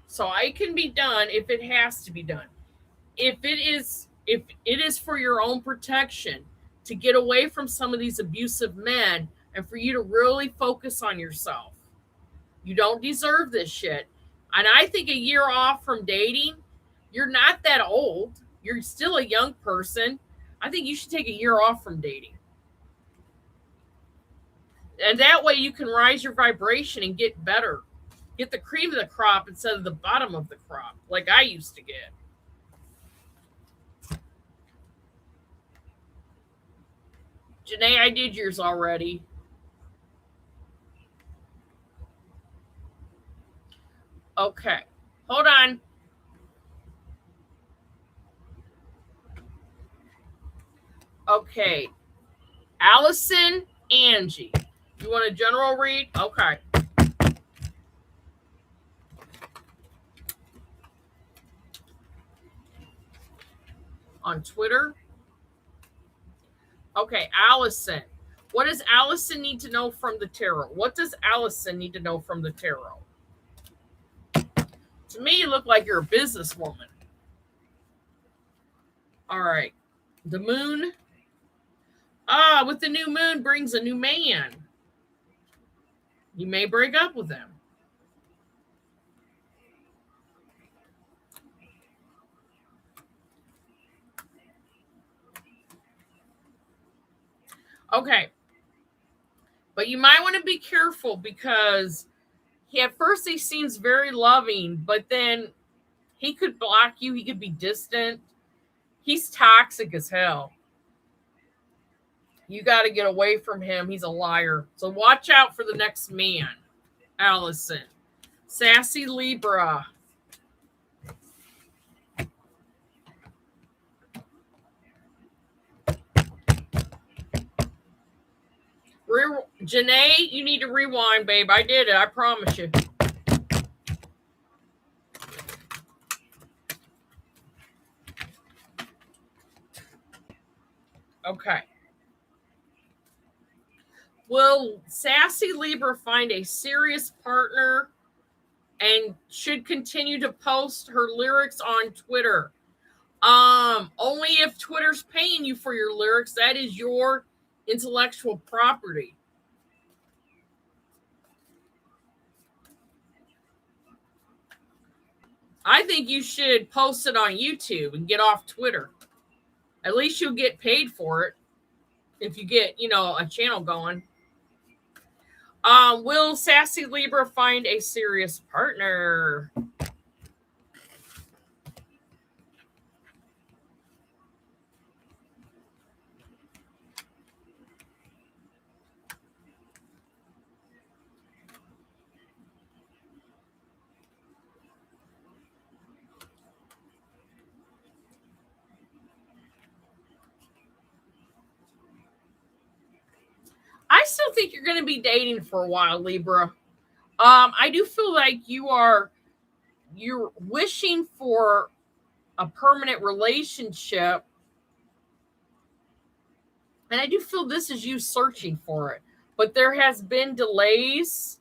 Speaker 1: So it can be done if it has to be done. If it is for your own protection, to get away from some of these abusive men and for you to really focus on yourself. You don't deserve this shit. And I think a year off from dating, you're not that old. You're still a young person. I think you should take a year off from dating. And that way you can rise your vibration and get better. Get the cream of the crop instead of the bottom of the crop, like I used to get. Janae, I did yours already. Okay. Hold on. Okay. Allison, Angie. You want a general read? Okay. On Twitter. Okay, Allison. What does Allison need to know from the tarot? What does Allison need to know from the tarot? To me, you look like you're a businesswoman. All right. The moon. With the new moon brings a new man. You may break up with him. Okay. But you might want to be careful because at first he seems very loving, but then he could block you. He could be distant. He's toxic as hell. You got to get away from him. He's a liar. So watch out for the next man, Allison. Sassy Libra. Janae, you need to rewind, babe. I did it. I promise you. Okay. Will Sassy Libra find a serious partner and should continue to post her lyrics on Twitter? Only if Twitter's paying you for your lyrics. That is your intellectual property. I think you should post it on YouTube and get off Twitter. At least you'll get paid for it if you get, a channel going. Will Sassy Libra find a serious partner? still think you're going to be dating for a while, Libra. I do feel like you're wishing for a permanent relationship. And I do feel this is you searching for it. But there has been delays.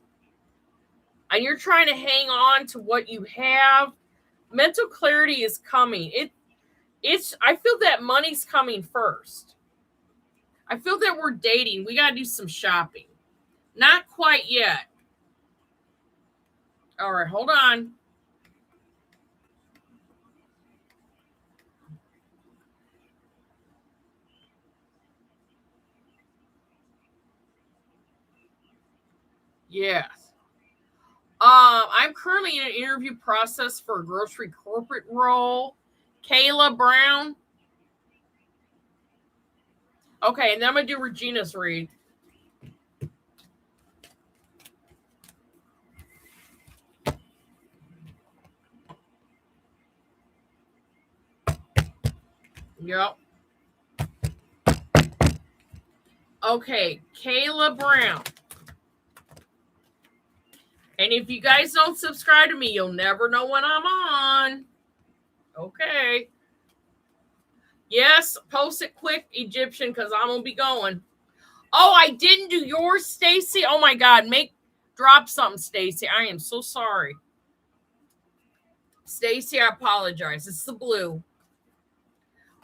Speaker 1: And you're trying to hang on to what you have. Mental clarity is coming. I feel that money's coming first. I feel that we're dating. We got to do some shopping. Not quite yet. All right, hold on. Yes. I'm currently in an interview process for a grocery corporate role. Kayla Brown. Okay, and then I'm going to do Regina's read. Yep. Okay, Kayla Brown. And if you guys don't subscribe to me, you'll never know when I'm on. Okay. Yes, post it quick, Egyptian, because I'm going to be going. Oh, I didn't do yours, Stacy. Oh, my God. Drop something, Stacy. I am so sorry. Stacy, I apologize. It's the blue.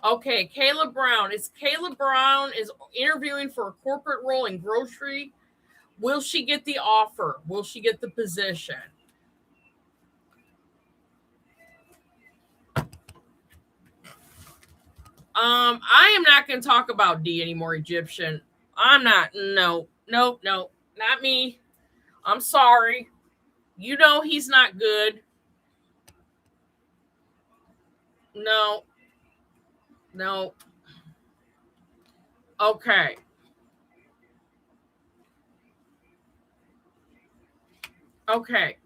Speaker 1: Okay, Kayla Brown. Kayla Brown is interviewing for a corporate role in grocery. Will she get the offer? Will she get the position? I am not going to talk about D anymore, Egyptian. I'm not. No, not me. I'm sorry. You know he's not good. No. Okay. Okay.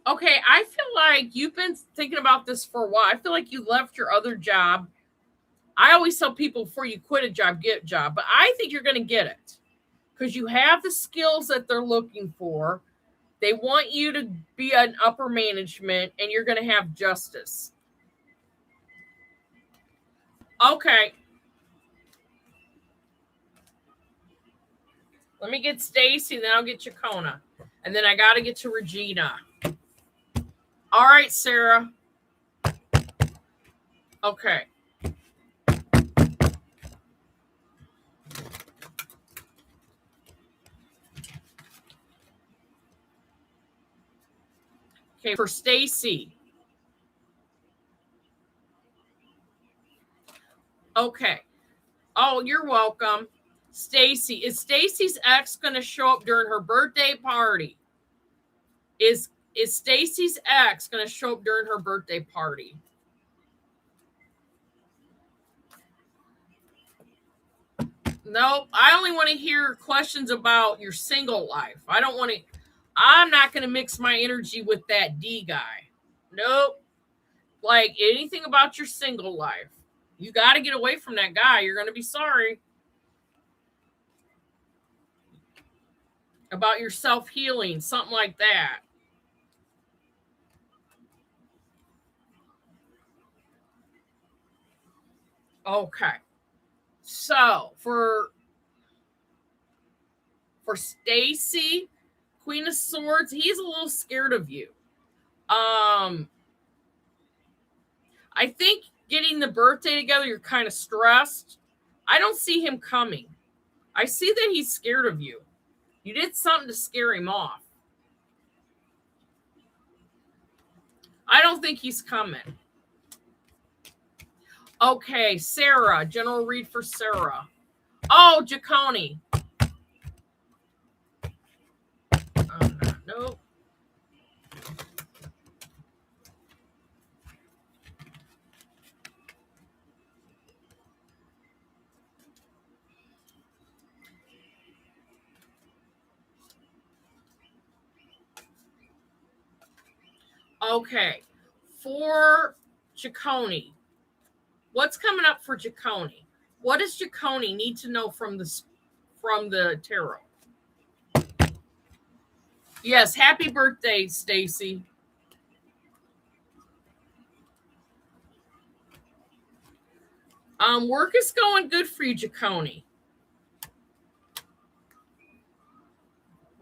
Speaker 1: Okay, I feel like you've been thinking about this for a while. I feel like you left your other job. I always tell people before you quit a job, get a job. But I think you're going to get it because you have the skills that they're looking for. They want you to be an upper management and you're going to have justice. Okay. Let me get Stacy, then I'll get you Kona. And then I got to get to Regina. All right, Sarah. Okay. Okay, for Stacy. Okay. Oh, you're welcome. Stacy. Is Stacy's ex going to show up during her birthday party? Is Stacy's ex going to show up during her birthday party? Nope. I only want to hear questions about your single life. I'm not going to mix my energy with that D guy. Nope. Like anything about your single life. You got to get away from that guy. You're going to be sorry. About your self-healing, something like that. Okay. So for Stacy, Queen of Swords, he's a little scared of you. I think getting the birthday together, you're kind of stressed. I don't see him coming. I see that he's scared of you. You did something to scare him off. I don't think he's coming. Okay, Sarah. General read for Sarah. Oh, Jaconi. Nope. Okay. For Jaconi, what's coming up for Jaconi? What does Jaconi need to know from the tarot? Yes, happy birthday, Stacy. Work is going good for you, Jaconi.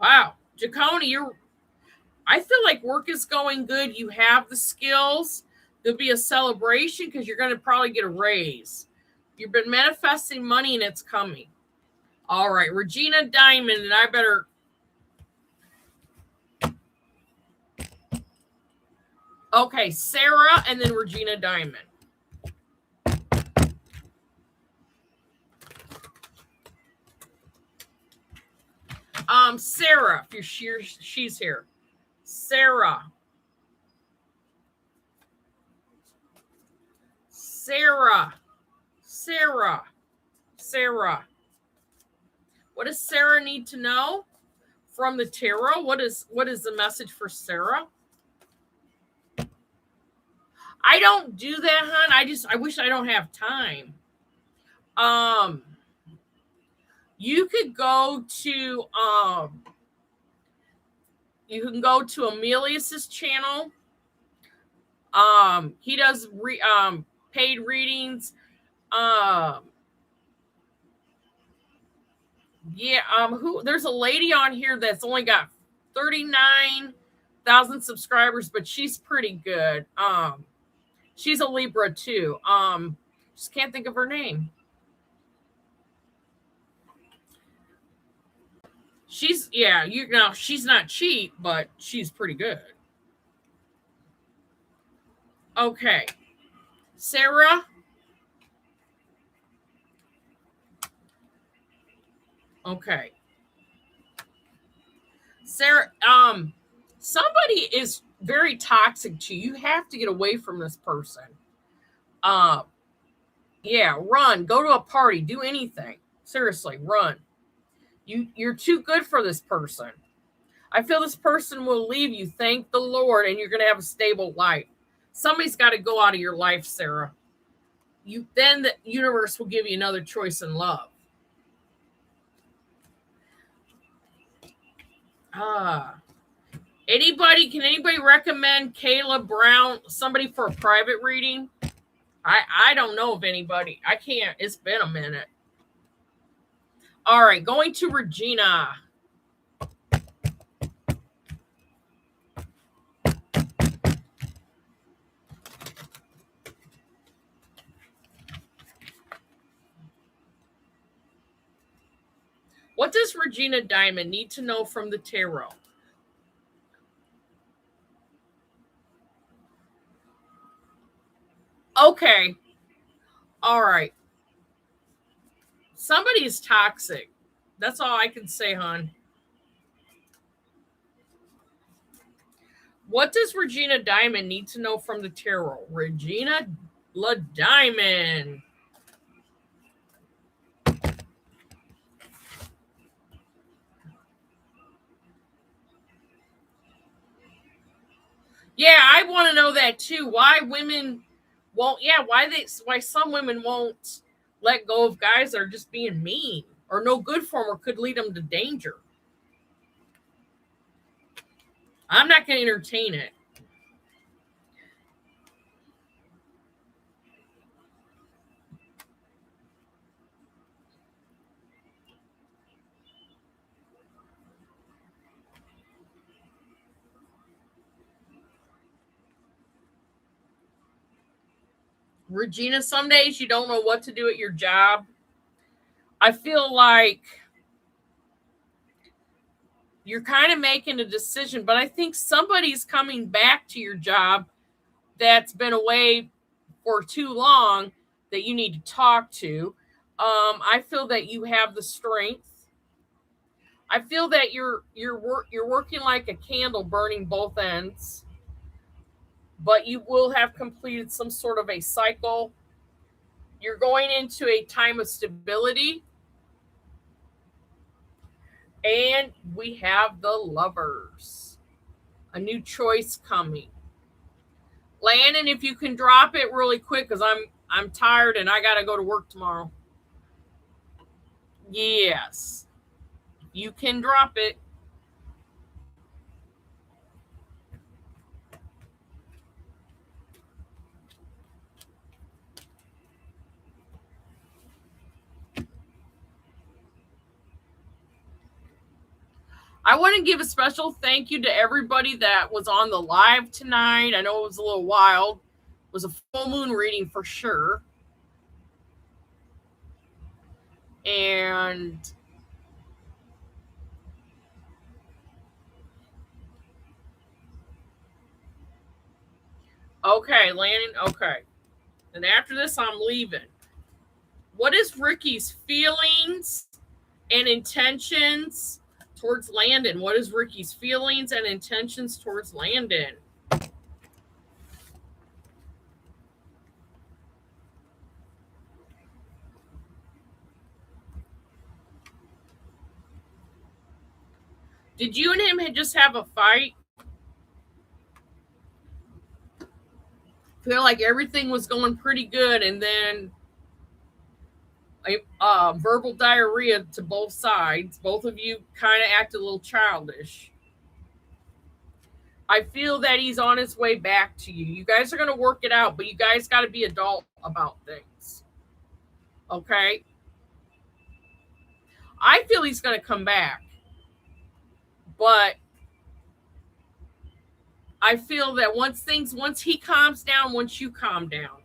Speaker 1: Wow, Jaconi, I feel like work is going good. You have the skills. There'll be a celebration because you're going to probably get a raise. You've been manifesting money and it's coming. All right, Regina Diamond, and I better. Okay, Sarah and then Regina Diamond. Sarah, if she's here. Sarah. Sarah. Sarah. Sarah. What does Sarah need to know from the tarot? What is the message for Sarah? I don't do that, hon. I wish I don't have time. You could go to Amelius's channel. He does paid readings. There's a lady on here that's only got 39,000 subscribers, but she's pretty good. She's a Libra too. Just can't think of her name. She's not cheap, but she's pretty good. Okay. Sarah. Okay. Sarah, somebody is very toxic to you. You have to get away from this person. Yeah, run. Go to a party. Do anything. Seriously, run. You're too good for this person. I feel this person will leave you. Thank the Lord, and you're going to have a stable life. Somebody's got to go out of your life, Sarah. Then the universe will give you another choice in love. Can anybody recommend Kayla Brown, somebody for a private reading? I don't know of anybody. I can't. It's been a minute. All right, going to Regina. What does Regina Diamond need to know from the tarot? Okay. All right. Somebody is toxic. That's all I can say, hon. What does Regina Diamond need to know from the tarot? Regina La Diamond. Yeah, I want to know that too. Why women won't? Yeah, why some women won't let go of guys that are just being mean or no good for them or could lead them to danger. I'm not going to entertain it. Regina, some days you don't know what to do at your job. I feel like you're kind of making a decision, but I think somebody's coming back to your job that's been away for too long that you need to talk to. I feel that you have the strength. I feel that you're working like a candle burning both ends, but you will have completed some sort of a cycle. You're going into a time of stability. And we have the Lovers. A new choice coming. Landon, if you can drop it really quick, because I'm tired and I got to go to work tomorrow. Yes. You can drop it. I want to give a special thank you to everybody that was on the live tonight. I know it was a little wild. It was a full moon reading for sure. And okay, Landon, okay. And after this, I'm leaving. What is Ricky's feelings and intentions towards Landon? What is Ricky's feelings and intentions towards Landon? Did you and him just have a fight? Feel like everything was going pretty good, and then verbal diarrhea to both sides. Both of you kind of acted a little childish. I feel that he's on his way back to you. You guys are going to work it out, but you guys got to be adult about things. Okay? I feel he's going to come back. But I feel that once he calms down, once you calm down,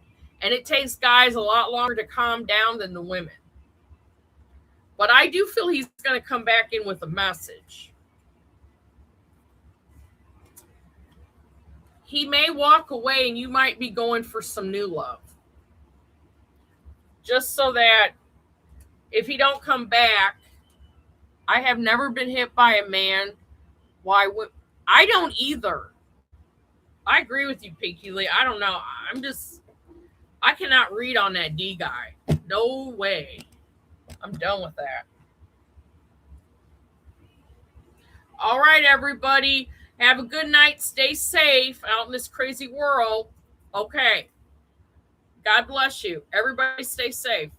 Speaker 1: and it takes guys a lot longer to calm down than the women. But I do feel he's going to come back in with a message. He may walk away and you might be going for some new love. Just so that if he don't come back, I have never been hit by a man. Why would I don't either. I agree with you, Pinky Lee. I don't know. I cannot read on that D guy. No way. I'm done with that. All right, everybody. Have a good night. Stay safe out in this crazy world. Okay. God bless you. Everybody stay safe.